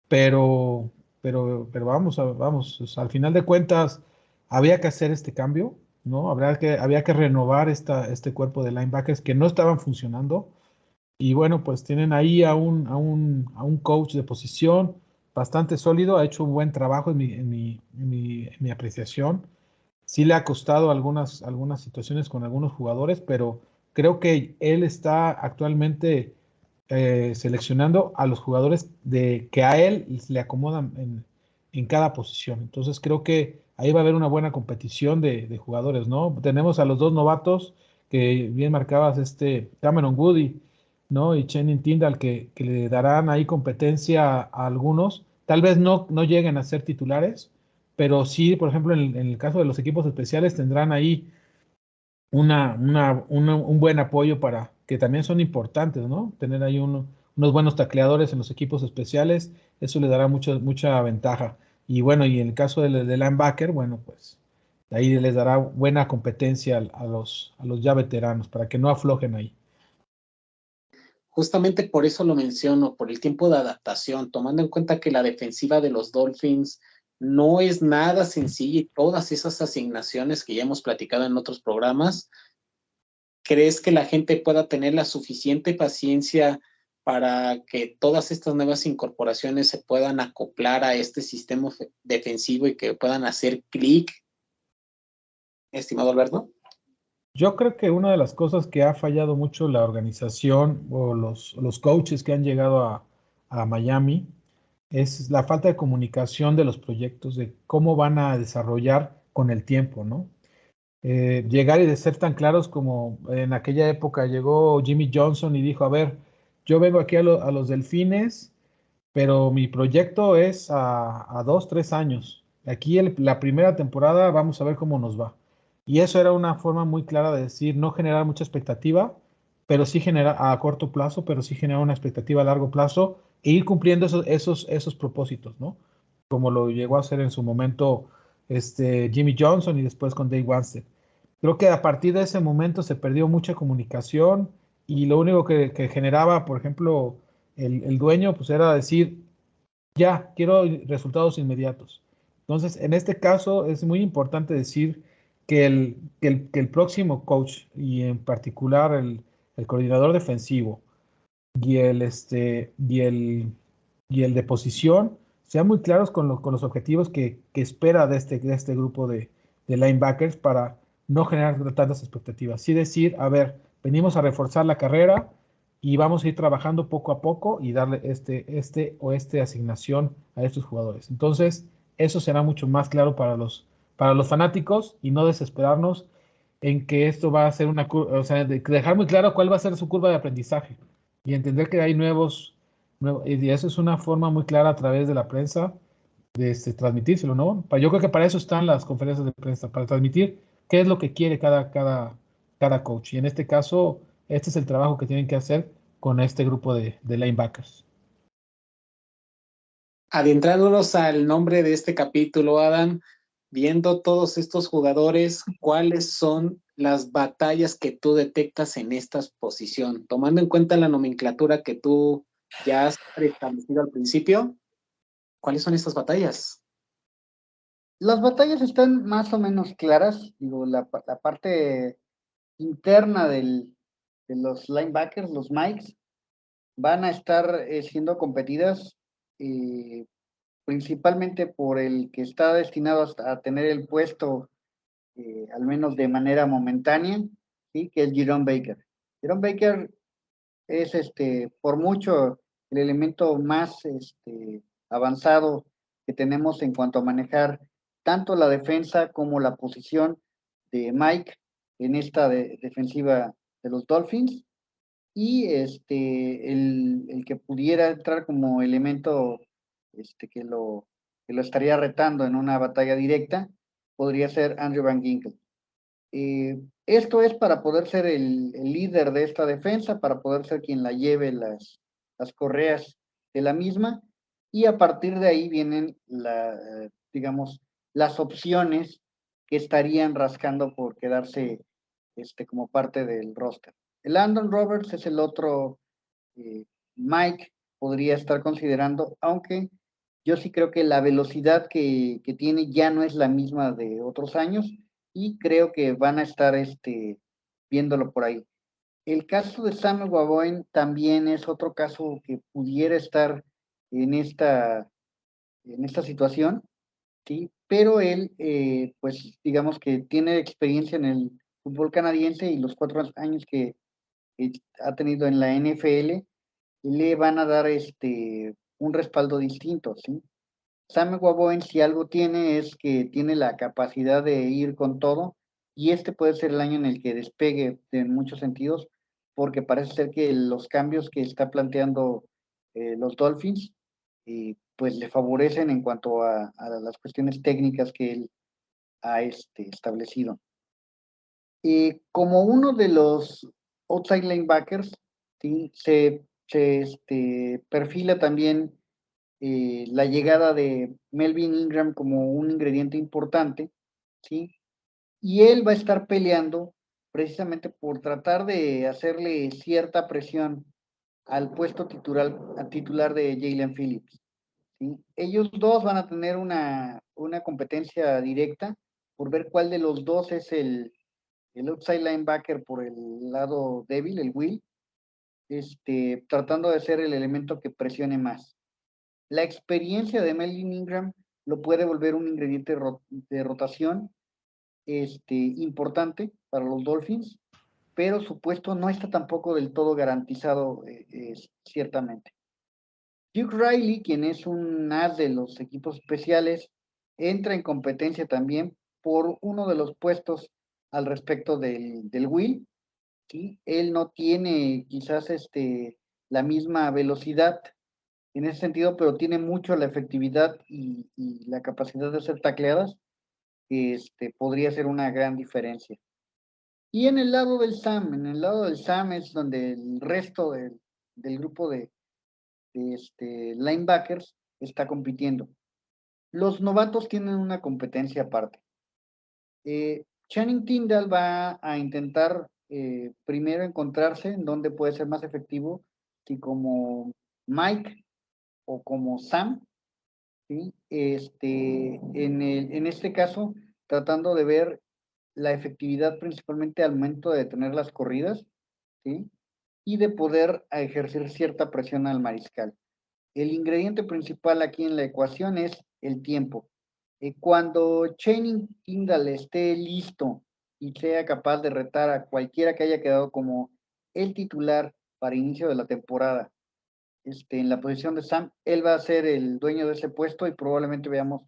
pero, pero vamos, o sea, al final de cuentas había que hacer este cambio, ¿no? Había que renovar este cuerpo de linebackers que no estaban funcionando. Y bueno, pues tienen ahí a un coach de posición bastante sólido, ha hecho un buen trabajo en mi apreciación. Sí le ha costado algunas situaciones con algunos jugadores, pero creo que él está actualmente seleccionando a los jugadores que a él le acomodan en cada posición. Entonces creo que ahí va a haber una buena competición de jugadores, ¿no? Tenemos a los dos novatos que bien marcabas, Cameron Woody, ¿no? Y Channing Tindall, que le darán ahí competencia a algunos. Tal vez no lleguen a ser titulares, pero sí, por ejemplo, en el caso de los equipos especiales tendrán ahí un buen apoyo para, que también son importantes, ¿no? Tener ahí unos buenos tacleadores en los equipos especiales, eso le dará mucha ventaja. Y bueno, y en el caso de linebacker, bueno, pues ahí les dará buena competencia a los ya veteranos para que no aflojen ahí. Justamente por eso lo menciono, por el tiempo de adaptación, tomando en cuenta que la defensiva de los Dolphins no es nada sencilla y todas esas asignaciones que ya hemos platicado en otros programas. ¿Crees que la gente pueda tener la suficiente paciencia para que todas estas nuevas incorporaciones se puedan acoplar a este sistema defensivo y que puedan hacer clic, estimado Alberto? Yo creo que una de las cosas que ha fallado mucho la organización o los coaches que han llegado a Miami es la falta de comunicación de los proyectos, de cómo van a desarrollar con el tiempo, ¿no? Llegar y de ser tan claros como en aquella época llegó Jimmy Johnson y dijo, a ver, yo vengo aquí a los Delfines, pero mi proyecto es a 2, 3 años. Aquí la primera temporada vamos a ver cómo nos va. Y eso era una forma muy clara de decir, no generar mucha expectativa, pero sí generar a corto plazo, pero sí generar una expectativa a largo plazo e ir cumpliendo esos propósitos, ¿no? Como lo llegó a hacer en su momento Jimmy Johnson y después con Dave Wannstedt. Creo que a partir de ese momento se perdió mucha comunicación y lo único que generaba, por ejemplo, el dueño, pues era decir, ya, quiero resultados inmediatos. Entonces, en este caso es muy importante decir que el próximo coach y en particular el coordinador defensivo y y el de posición sean muy claros con los objetivos que espera de este grupo de linebackers para no generar tantas expectativas. Sí decir, a ver, venimos a reforzar la carrera y vamos a ir trabajando poco a poco y darle esta asignación a estos jugadores. Entonces, eso será mucho más claro para los fanáticos y no desesperarnos en que esto va a ser una curva, o sea, dejar muy claro cuál va a ser su curva de aprendizaje y entender que hay y eso es una forma muy clara a través de la prensa de transmitírselo, ¿no? Yo creo que para eso están las conferencias de prensa, para transmitir qué es lo que quiere cada coach. Y en este caso, este es el trabajo que tienen que hacer con este grupo de linebackers. Adentrándonos al nombre de este capítulo, Adam, viendo todos estos jugadores, ¿cuáles son las batallas que tú detectas en esta posición? Tomando en cuenta la nomenclatura que tú ya has establecido al principio, ¿cuáles son estas batallas? Las batallas están más o menos claras. Digo, la parte interna de los linebackers, los Mikes, van a estar siendo competidas eh, principalmente por el que está destinado a tener el puesto, al menos de manera momentánea, ¿sí? Que es Jerome Baker. Jerome Baker es por mucho el elemento más avanzado que tenemos en cuanto a manejar tanto la defensa como la posición de Mike en esta defensiva de los Dolphins, y el que pudiera entrar como elemento que lo estaría retando en una batalla directa podría ser Andrew Van Ginkel. Esto es para poder ser el líder de esta defensa, para poder ser quien la lleve las correas de la misma, y a partir de ahí vienen digamos, las opciones que estarían rascando por quedarse como parte del roster. El Landon Roberts es el otro Mike podría estar considerando, aunque yo sí creo que la velocidad que tiene ya no es la misma de otros años, y creo que van a estar viéndolo por ahí. El caso de Samuel Waboin también es otro caso que pudiera estar en esta situación, ¿sí? Pero él, pues digamos que tiene experiencia en el fútbol canadiense, y los 4 años que ha tenido en la NFL le van a dar un respaldo distinto, ¿sí? Sam Waboen, si algo tiene, es que tiene la capacidad de ir con todo, y puede ser el año en el que despegue en muchos sentidos, porque parece ser que los cambios que está planteando los Dolphins, pues le favorecen en cuanto a las cuestiones técnicas que él ha establecido. Como uno de los outside linebackers, ¿sí? se perfila también la llegada de Melvin Ingram como un ingrediente importante, ¿sí? Y él va a estar peleando precisamente por tratar de hacerle cierta presión al puesto titular de Jalen Phillips, ¿sí? Ellos dos van a tener una competencia directa por ver cuál de los dos es el outside linebacker por el lado débil, el Will, tratando de ser el elemento que presione más. La experiencia de Melvin Ingram lo puede volver un ingrediente de rotación importante para los Dolphins, pero su puesto no está tampoco del todo garantizado, ciertamente. Duke Riley, quien es un as de los equipos especiales, entra en competencia también por uno de los puestos al respecto del Will, ¿sí? Él no tiene quizás la misma velocidad en ese sentido, pero tiene mucho la efectividad y la capacidad de hacer tacleadas, que podría ser una gran diferencia. Y en el lado del SAM es donde el resto del grupo de linebackers está compitiendo. Los novatos tienen una competencia aparte. Channing Tindall va a intentar primero encontrarse en dónde puede ser más efectivo, si como Mike o como Sam, ¿sí? En este caso, tratando de ver la efectividad principalmente al momento de detener las corridas, ¿sí? Y de poder ejercer cierta presión al mariscal. El ingrediente principal aquí en la ecuación es el tiempo. Cuando Channing Tindall esté listo y sea capaz de retar a cualquiera que haya quedado como el titular para inicio de la temporada, en la posición de Sam, él va a ser el dueño de ese puesto, y probablemente veamos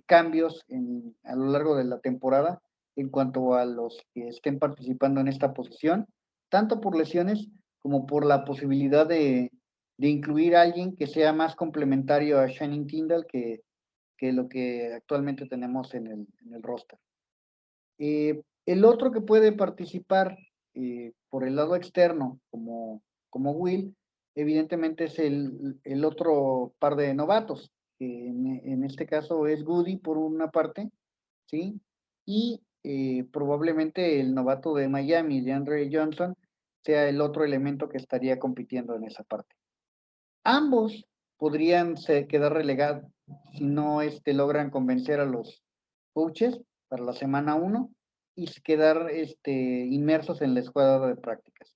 cambios a lo largo de la temporada en cuanto a los que estén participando en esta posición, tanto por lesiones como por la posibilidad de incluir a alguien que sea más complementario a Channing Tindall que lo que actualmente tenemos en el roster. El otro que puede participar por el lado externo, como Will, evidentemente es el otro par de novatos, que en este caso es Goody por una parte, ¿sí? Y probablemente el novato de Miami, DeAndre Johnson, sea el otro elemento que estaría compitiendo en esa parte. Ambos podrían quedar relegados si no logran convencer a los coaches para la semana 1 y quedar inmersos en la escuadra de prácticas.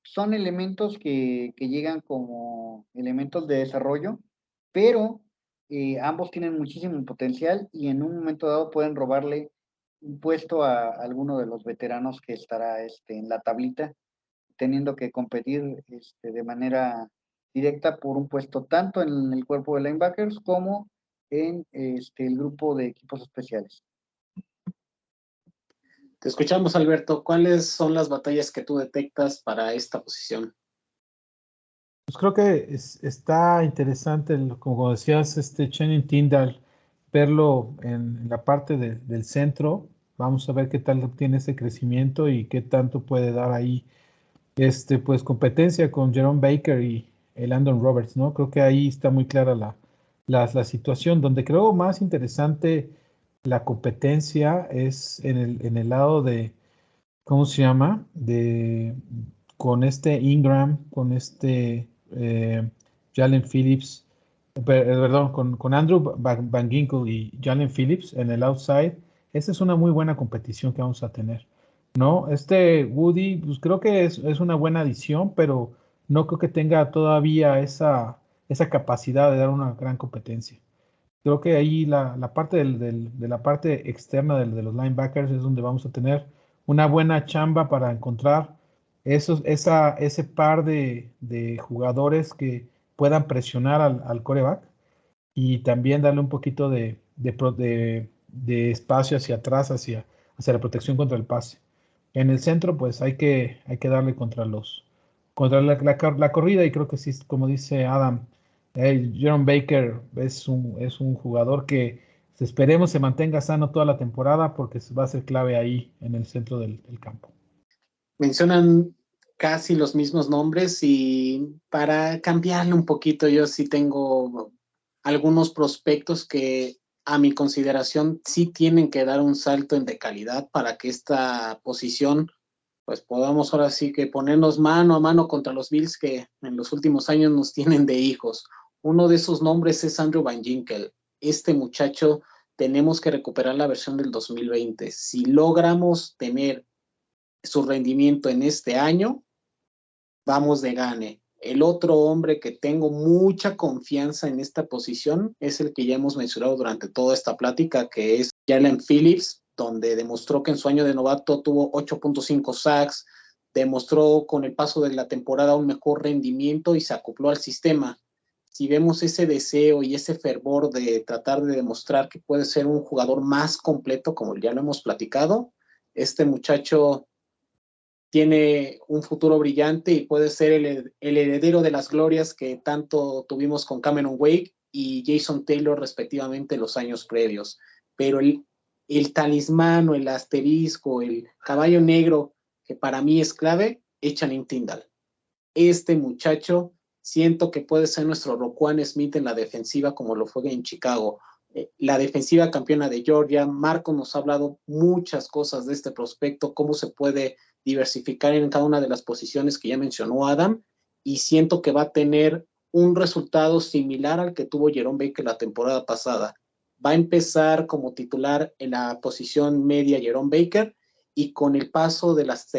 Son elementos que llegan como elementos de desarrollo, pero ambos tienen muchísimo potencial, y en un momento dado pueden robarle un puesto a alguno de los veteranos que estará en la tablita, teniendo que competir de manera directa por un puesto tanto en el cuerpo de linebackers como en el grupo de equipos especiales. Te escuchamos, Alberto. ¿Cuáles son las batallas que tú detectas para esta posición? Pues creo que está interesante, como decías, Channing Tindall, verlo en la parte del centro. Vamos a ver qué tal tiene ese crecimiento y qué tanto puede dar ahí, pues competencia con Jerome Baker y el Landon Roberts, ¿no? Creo que ahí está muy clara la situación. Donde creo más interesante la competencia es en el lado de, ¿cómo se llama? Con Ingram, con Jalen Phillips, perdón, con Andrew Van Ginkel y Jalen Phillips en el outside. Esa es una muy buena competición que vamos a tener, ¿no? Woody, pues creo que es una buena adición, pero no creo que tenga todavía esa capacidad de dar una gran competencia. Creo que ahí la parte de la parte externa de los linebackers es donde vamos a tener una buena chamba para encontrar ese par de jugadores que puedan presionar al quarterback y también darle un poquito de espacio hacia atrás, hacia la protección contra el pase. En el centro, pues hay que darle contra la corrida, y creo que sí, como dice Adam, Jerome Baker es un jugador que esperemos se mantenga sano toda la temporada, porque va a ser clave ahí en el centro del campo. Mencionan casi los mismos nombres, y para cambiarle un poquito, yo sí tengo algunos prospectos que a mi consideración sí tienen que dar un salto de calidad para que esta posición pues podamos ahora sí que ponernos mano a mano contra los Bills, que en los últimos años nos tienen de hijos. Uno de esos nombres es Andrew Van Ginkel. Este muchacho tenemos que recuperar la versión del 2020. Si logramos tener su rendimiento en este año, vamos de gane. El otro hombre que tengo mucha confianza en esta posición es el que ya hemos mencionado durante toda esta plática, que es Jalen Phillips, donde demostró que en su año de novato tuvo 8.5 sacks, demostró con el paso de la temporada un mejor rendimiento y se acopló al sistema. Si vemos ese deseo y ese fervor de tratar de demostrar que puede ser un jugador más completo, como ya lo hemos platicado, este muchacho tiene un futuro brillante y puede ser el heredero de las glorias que tanto tuvimos con Cameron Wake y Jason Taylor respectivamente los años previos. Pero el talismán o el asterisco, el caballo negro que para mí es clave, es Channing Tindall. Este muchacho siento que puede ser nuestro Roquan Smith en la defensiva, como lo fue en Chicago. La defensiva campeona de Georgia. Marco nos ha hablado muchas cosas de este prospecto, cómo se puede diversificar en cada una de las posiciones que ya mencionó Adam, y siento que va a tener un resultado similar al que tuvo Jerome Baker la temporada pasada. Va a empezar como titular en la posición media Jerome Baker, y con el paso de las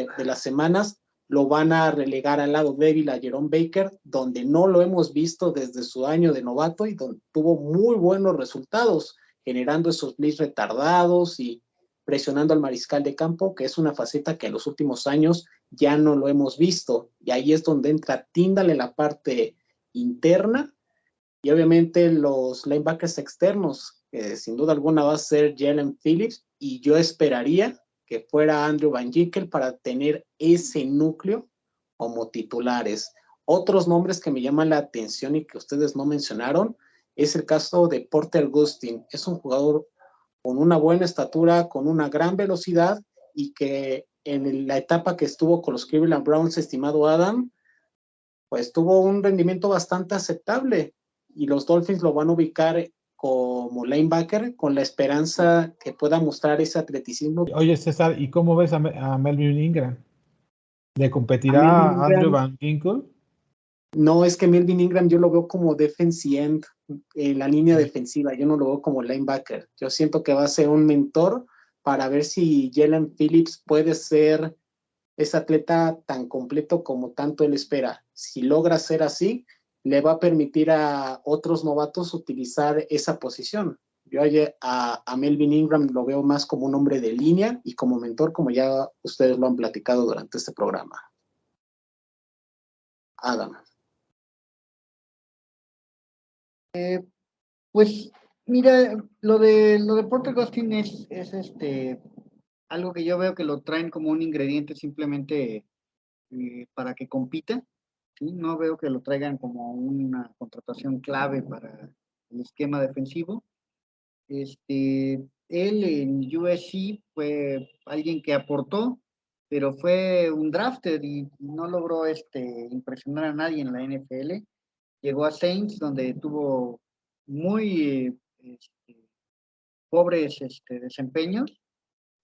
semanas lo van a relegar al lado débil a Jerome Baker, donde no lo hemos visto desde su año de novato y donde tuvo muy buenos resultados, generando esos blitz retardados y presionando al mariscal de campo, que es una faceta que en los últimos años ya no lo hemos visto. Y ahí es donde entra Tindall en la parte interna, y obviamente los linebackers externos, que sin duda alguna va a ser Jalen Phillips, y yo esperaría que fuera Andrew Van Ginkel para tener ese núcleo como titulares. Otros nombres que me llaman la atención y que ustedes no mencionaron es el caso de Porter Gustin. Es un jugador con una buena estatura, con una gran velocidad, y que en la etapa que estuvo con los Cleveland Browns, estimado Adam, pues tuvo un rendimiento bastante aceptable, y los Dolphins lo van a ubicar como linebacker con la esperanza que pueda mostrar ese atleticismo. Oye, César, ¿y cómo ves a Melvin Ingram? ¿Le A Melvin competirá a Andrew Ingram, Van Ginkel? no, es que Melvin Ingram yo lo veo como defensive end en la línea Sí. defensiva, yo no lo veo como linebacker. Yo siento que va a ser un mentor para ver si Jalen Phillips puede ser ese atleta tan completo como tanto él espera. Si logra ser así, le va a permitir a otros novatos utilizar esa posición. Yo a Melvin Ingram lo veo más como un hombre de línea y como mentor, como ya ustedes lo han platicado durante este programa. Adam. Pues Mira, lo de Porter Gustin es algo que yo veo que lo traen como un ingrediente simplemente para que compita, ¿sí? No veo que lo traigan como una contratación clave para el esquema defensivo. Él en USC fue alguien que aportó, pero fue un drafted y no logró impresionar a nadie en la NFL. Llegó a Saints, donde tuvo muy pobres desempeños,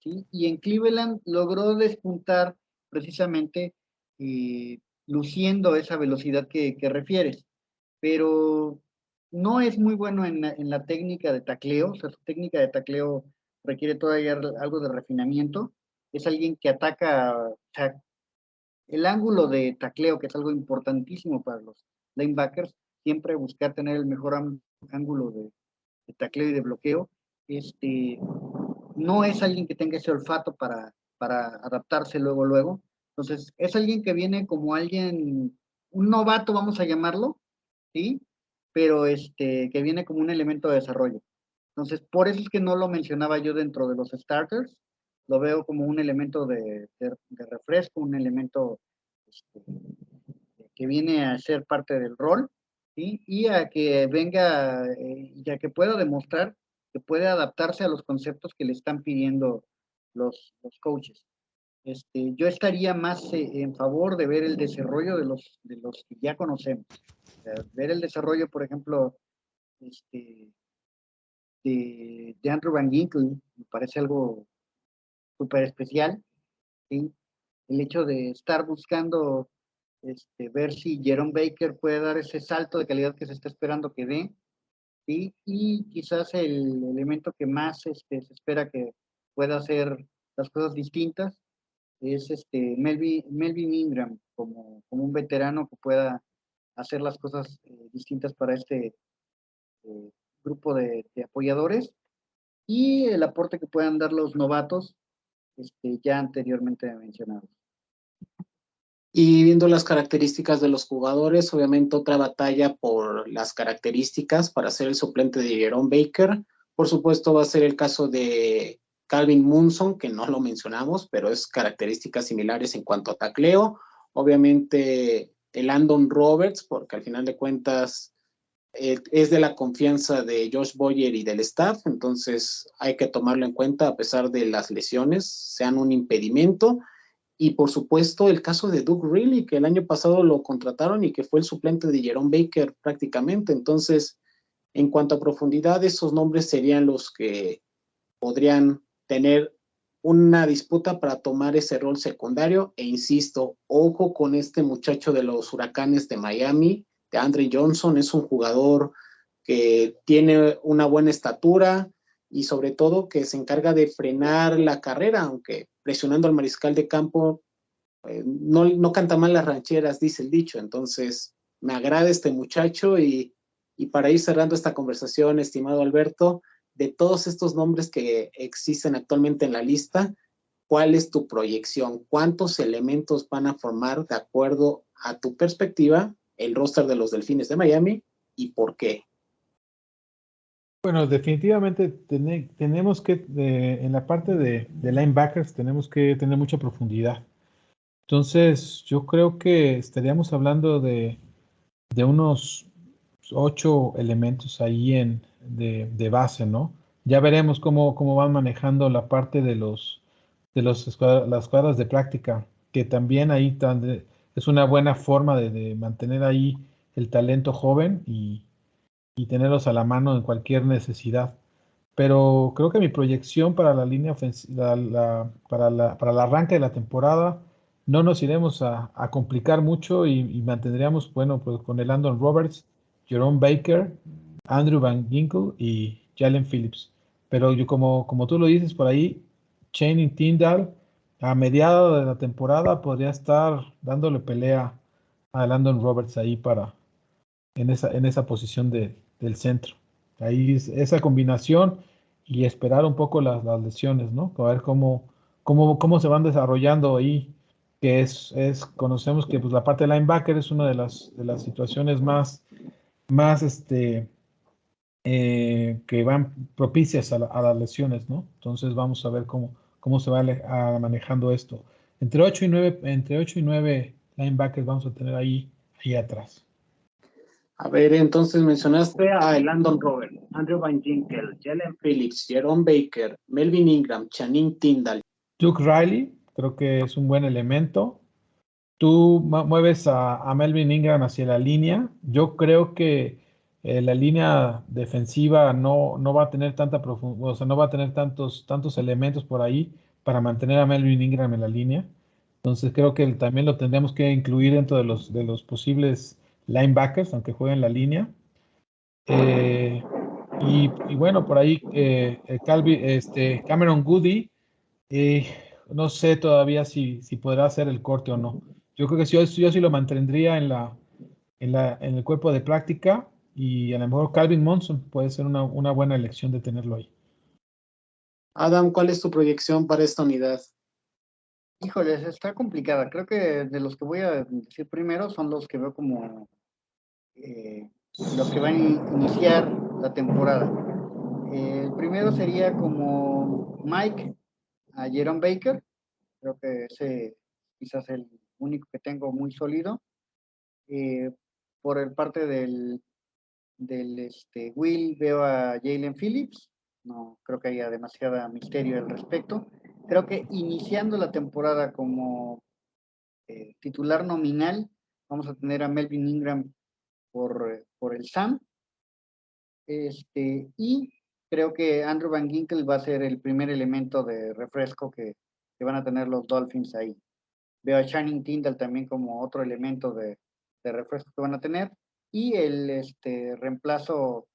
¿sí? Y en Cleveland logró despuntar precisamente luciendo esa velocidad que refieres, pero no es muy bueno en la técnica de tacleo, o sea, su técnica de tacleo requiere todavía algo de refinamiento. Es alguien que ataca, o sea, el ángulo de tacleo, que es algo importantísimo para los linebackers, siempre buscar tener el mejor ángulo de tacleo y de bloqueo. No es alguien que tenga ese olfato para adaptarse luego. Entonces, es alguien que viene como alguien, un novato, vamos a llamarlo, ¿sí? Pero que viene como un elemento de desarrollo. Entonces, por eso es que no lo mencionaba yo dentro de los starters. Lo veo como un elemento de refresco, un elemento este, que viene a ser parte del rol, ¿sí? Y a que venga, y a que pueda demostrar que puede adaptarse a los conceptos que le están pidiendo los coaches. Yo estaría más en favor de ver el desarrollo de los que ya conocemos. O sea, ver el desarrollo, por ejemplo, de Andrew Van Ginkel, me parece algo súper especial, ¿sí? El hecho de estar buscando ver si Jerome Baker puede dar ese salto de calidad que se está esperando que dé, ¿sí? Y quizás el elemento que más se espera que pueda hacer las cosas distintas es Melvin Ingram, como un veterano que pueda hacer las cosas distintas para este eh, grupo de apoyadores y el aporte que puedan dar los novatos ya anteriormente mencionados. Y viendo las características de los jugadores, obviamente otra batalla por las características para ser el suplente de Jerome Baker. Por supuesto va a ser el caso de Calvin Munson, que no lo mencionamos, pero es características similares en cuanto a tacleo. Obviamente el Landon Roberts, porque al final de cuentas es de la confianza de Josh Boyer y del staff, entonces hay que tomarlo en cuenta a pesar de las lesiones, sean un impedimento. Y por supuesto el caso de Doug Riley, que el año pasado lo contrataron y que fue el suplente de Jerome Baker prácticamente. Entonces, en cuanto a profundidad, esos nombres serían los que podrían tener una disputa para tomar ese rol secundario. E insisto, ojo con este muchacho de los Huracanes de Miami, de Andre Johnson, es un jugador que tiene una buena estatura y sobre todo que se encarga de frenar la carrera, aunque presionando al mariscal de campo no canta mal las rancheras, dice el dicho. Entonces, me agrada este muchacho y para ir cerrando esta conversación, estimado Alberto, de todos estos nombres que existen actualmente en la lista, ¿cuál es tu proyección? ¿Cuántos elementos van a formar, de acuerdo a tu perspectiva, el roster de los Delfines de Miami y por qué? Bueno, definitivamente tenemos que, en la parte de linebackers, tenemos que tener mucha profundidad. Entonces, yo creo que estaríamos hablando de unos 8 elementos ahí de base, ¿no? Ya veremos cómo van manejando la parte las escuadras de práctica, que también ahí es una buena forma de mantener ahí el talento joven y tenerlos a la mano en cualquier necesidad. Pero creo que mi proyección para la línea ofensiva, para el arranque de la temporada, no nos iremos a complicar mucho y mantendríamos, bueno, pues con el Landon Roberts, Jerome Baker, Andrew Van Ginkel y Jalen Phillips. Pero yo, como tú lo dices por ahí, Channing Tindall a mediados de la temporada podría estar dándole pelea a Landon Roberts ahí en esa posición del centro. Ahí esa combinación y esperar un poco las lesiones, ¿no? A ver cómo se van desarrollando ahí, que conocemos que pues, la parte de linebacker es una de las situaciones más que van propicias a las lesiones, ¿no? Entonces vamos a ver cómo se va manejando esto. Entre 8 y 9 linebackers vamos a tener ahí atrás. A ver, entonces mencionaste a Landon Robert, Andrew Van Ginkel, Jalen Phillips, Jerome Baker, Melvin Ingram, Channing Tindall. Duke Riley, creo que es un buen elemento. Tú mueves a Melvin Ingram hacia la línea. Yo creo que la línea defensiva no va a tener tanta profundidad, o sea, no va a tener tantos elementos por ahí para mantener a Melvin Ingram en la línea. Entonces creo que también lo tendríamos que incluir dentro de los posibles linebackers, aunque juegue en la línea. Y bueno, por ahí Cameron Goody, eh, no sé todavía si podrá hacer el corte o no. Yo creo que yo sí lo mantendría en el cuerpo de práctica, y a lo mejor Calvin Monson puede ser una buena elección de tenerlo ahí. Adam, ¿cuál es tu proyección para esta unidad? Híjoles, está complicada. Creo que de los que voy a decir primero son los que veo como los que van a iniciar la temporada. El primero sería como Mike a Jerome Baker. Creo que ese quizás el único que tengo muy sólido. Por el parte del Will veo a Jalen Phillips. No creo que haya demasiada misterio al respecto. Creo que iniciando la temporada como titular nominal vamos a tener a Melvin Ingram por el SAM. Y creo que Andrew Van Ginkel va a ser el primer elemento de refresco que van a tener los Dolphins ahí. Veo a Channing Tindall también como otro elemento de refresco que van a tener. Y el reemplazo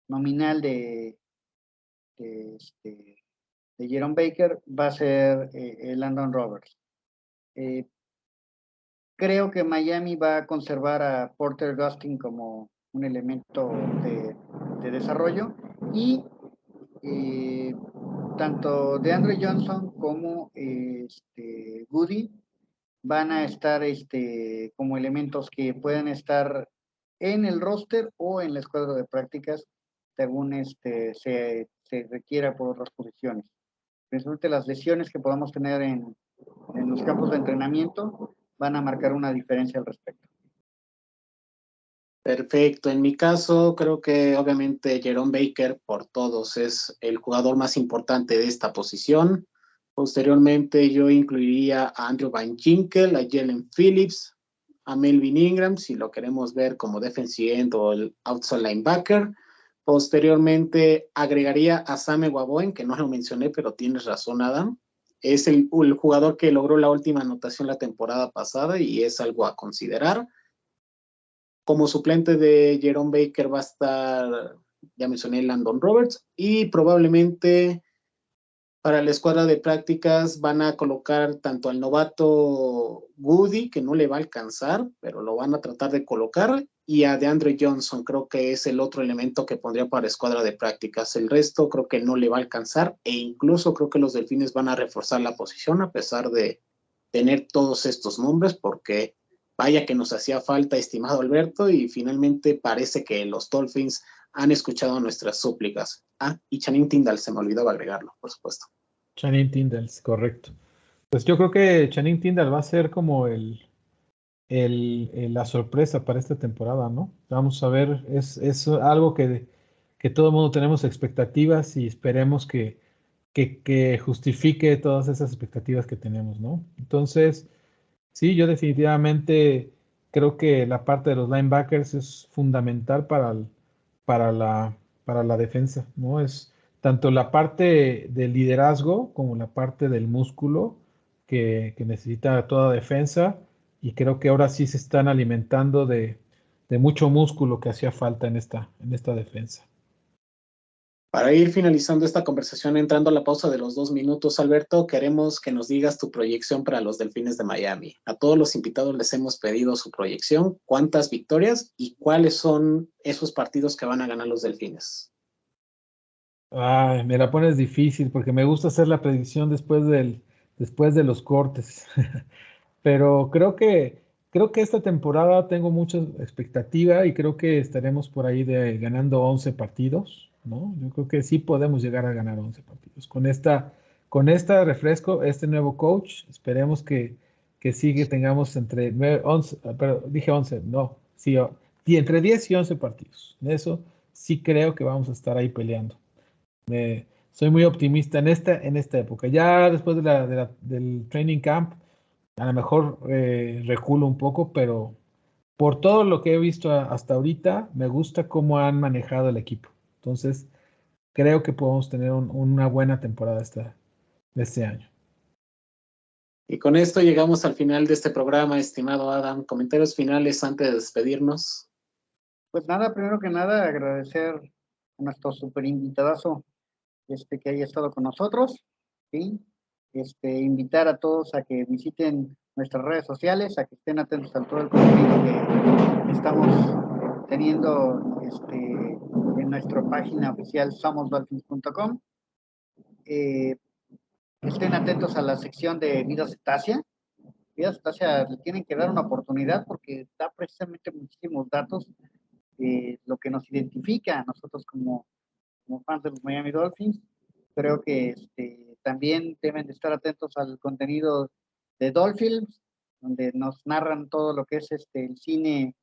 nominal de Jerome Baker va a ser Landon Roberts. Creo que Miami va a conservar a Porter Gustin como un elemento de desarrollo, y tanto DeAndre Johnson como Goody van a estar como elementos que pueden estar en el roster o en la escuadra de prácticas según se requiera por otras posiciones. Resulte las lesiones que podamos tener en los campos de entrenamiento van a marcar una diferencia al respecto. Perfecto. En mi caso, creo que obviamente Jerome Baker por todos es el jugador más importante de esta posición. Posteriormente, yo incluiría a Andrew Van Ginkel, a Jalen Phillips, a Melvin Ingram, si lo queremos ver como defensive end o el outside linebacker. Posteriormente, agregaría a Sam Waboen, que no lo mencioné, pero tienes razón, Adam. Es el jugador que logró la última anotación la temporada pasada y es algo a considerar. Como suplente de Jerome Baker va a estar, ya mencioné, Landon Roberts, y probablemente para la escuadra de prácticas van a colocar tanto al novato Goody, que no le va a alcanzar, pero lo van a tratar de colocar, y a DeAndre Johnson, creo que es el otro elemento que pondría para escuadra de prácticas. El resto creo que no le va a alcanzar, e incluso creo que los Delfines van a reforzar la posición a pesar de tener todos estos nombres, porque vaya que nos hacía falta, estimado Alberto, y finalmente parece que los Dolphins han escuchado nuestras súplicas. Ah, y Channing Tindall, se me olvidaba agregarlo, por supuesto. Channing Tindall, correcto. Pues yo creo que Channing Tindall va a ser como la sorpresa para esta temporada, ¿no? Vamos a ver, es algo que todo el mundo tenemos expectativas, y esperemos que justifique todas esas expectativas que tenemos, ¿no? Entonces, sí, yo definitivamente creo que la parte de los linebackers es fundamental para la, para la defensa, ¿no? Es tanto la parte del liderazgo como la parte del músculo que necesita toda defensa, y creo que ahora sí se están alimentando de mucho músculo que hacía falta en esta defensa. Para ir finalizando esta conversación, entrando a la pausa de los 2 minutos, Alberto, queremos que nos digas tu proyección para los Delfines de Miami. A todos los invitados les hemos pedido su proyección, cuántas victorias y cuáles son esos partidos que van a ganar los Delfines. Ay, me la pones difícil porque me gusta hacer la predicción después de los cortes. Pero creo que esta temporada tengo mucha expectativa y creo que estaremos por ahí ganando 11 partidos, ¿no? Yo creo que sí podemos llegar a ganar 11 partidos. Con esta refresco, este nuevo coach, esperemos que sigue, tengamos entre 9, 11, pero dije 11, no, sí, y entre 10 y 11 partidos. Eso sí creo que vamos a estar ahí peleando. Soy muy optimista en esta época. Ya después del training camp, a lo mejor reculo un poco, pero por todo lo que he visto hasta ahorita, me gusta cómo han manejado el equipo. Entonces, creo que podemos tener una buena temporada de este año. Y con esto llegamos al final de este programa, estimado Adam. Comentarios finales antes de despedirnos. Pues nada, primero que nada, agradecer a nuestro super invitadazo que haya estado con nosotros, ¿sí? Invitar a todos a que visiten nuestras redes sociales, a que estén atentos a todo el contenido que estamos teniendo en nuestra página oficial somosdolphins.com. Estén atentos a la sección de Vida Cetácea. Vida Cetácea le tienen que dar una oportunidad porque da precisamente muchísimos datos, lo que nos identifica a nosotros como fans de los Miami Dolphins. Creo que también deben de estar atentos al contenido de Dolphins, donde nos narran todo lo que es el cine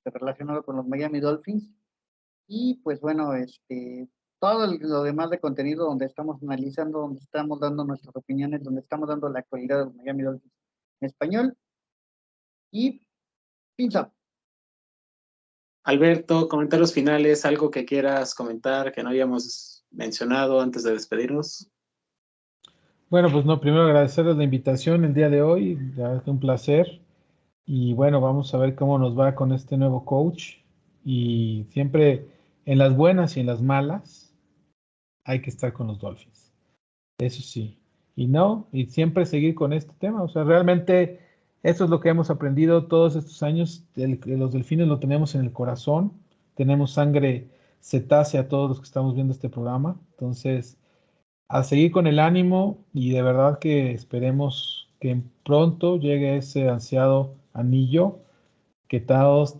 relacionado con los Miami Dolphins. Y pues bueno, todo lo demás de contenido donde estamos analizando, donde estamos dando nuestras opiniones, donde estamos dando la actualidad de los Miami Dolphins en español. Y pinza. Alberto, comentarios finales, algo que quieras comentar que no hayamos mencionado antes de despedirnos. Bueno, pues no, primero agradecerles la invitación el día de hoy, ya es un placer. Y bueno, vamos a ver cómo nos va con este nuevo coach. Y siempre en las buenas y en las malas hay que estar con los Dolphins. Eso sí. Y siempre seguir con este tema. O sea, realmente esto es lo que hemos aprendido todos estos años. Los delfines lo tenemos en el corazón. Tenemos sangre cetácea todos los que estamos viendo este programa. Entonces, a seguir con el ánimo y de verdad que esperemos que pronto llegue ese ansiado anillo que todos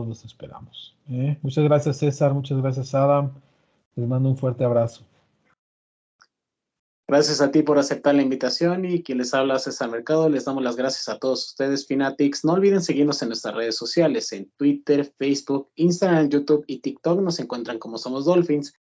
los esperamos. Muchas gracias, César. Muchas gracias, Adam. Les mando un fuerte abrazo. Gracias a ti por aceptar la invitación y quien les habla César Mercado. Les damos las gracias a todos ustedes, Fanatics. No olviden seguirnos en nuestras redes sociales, en Twitter, Facebook, Instagram, YouTube y TikTok. Nos encuentran como Somos Dolphins.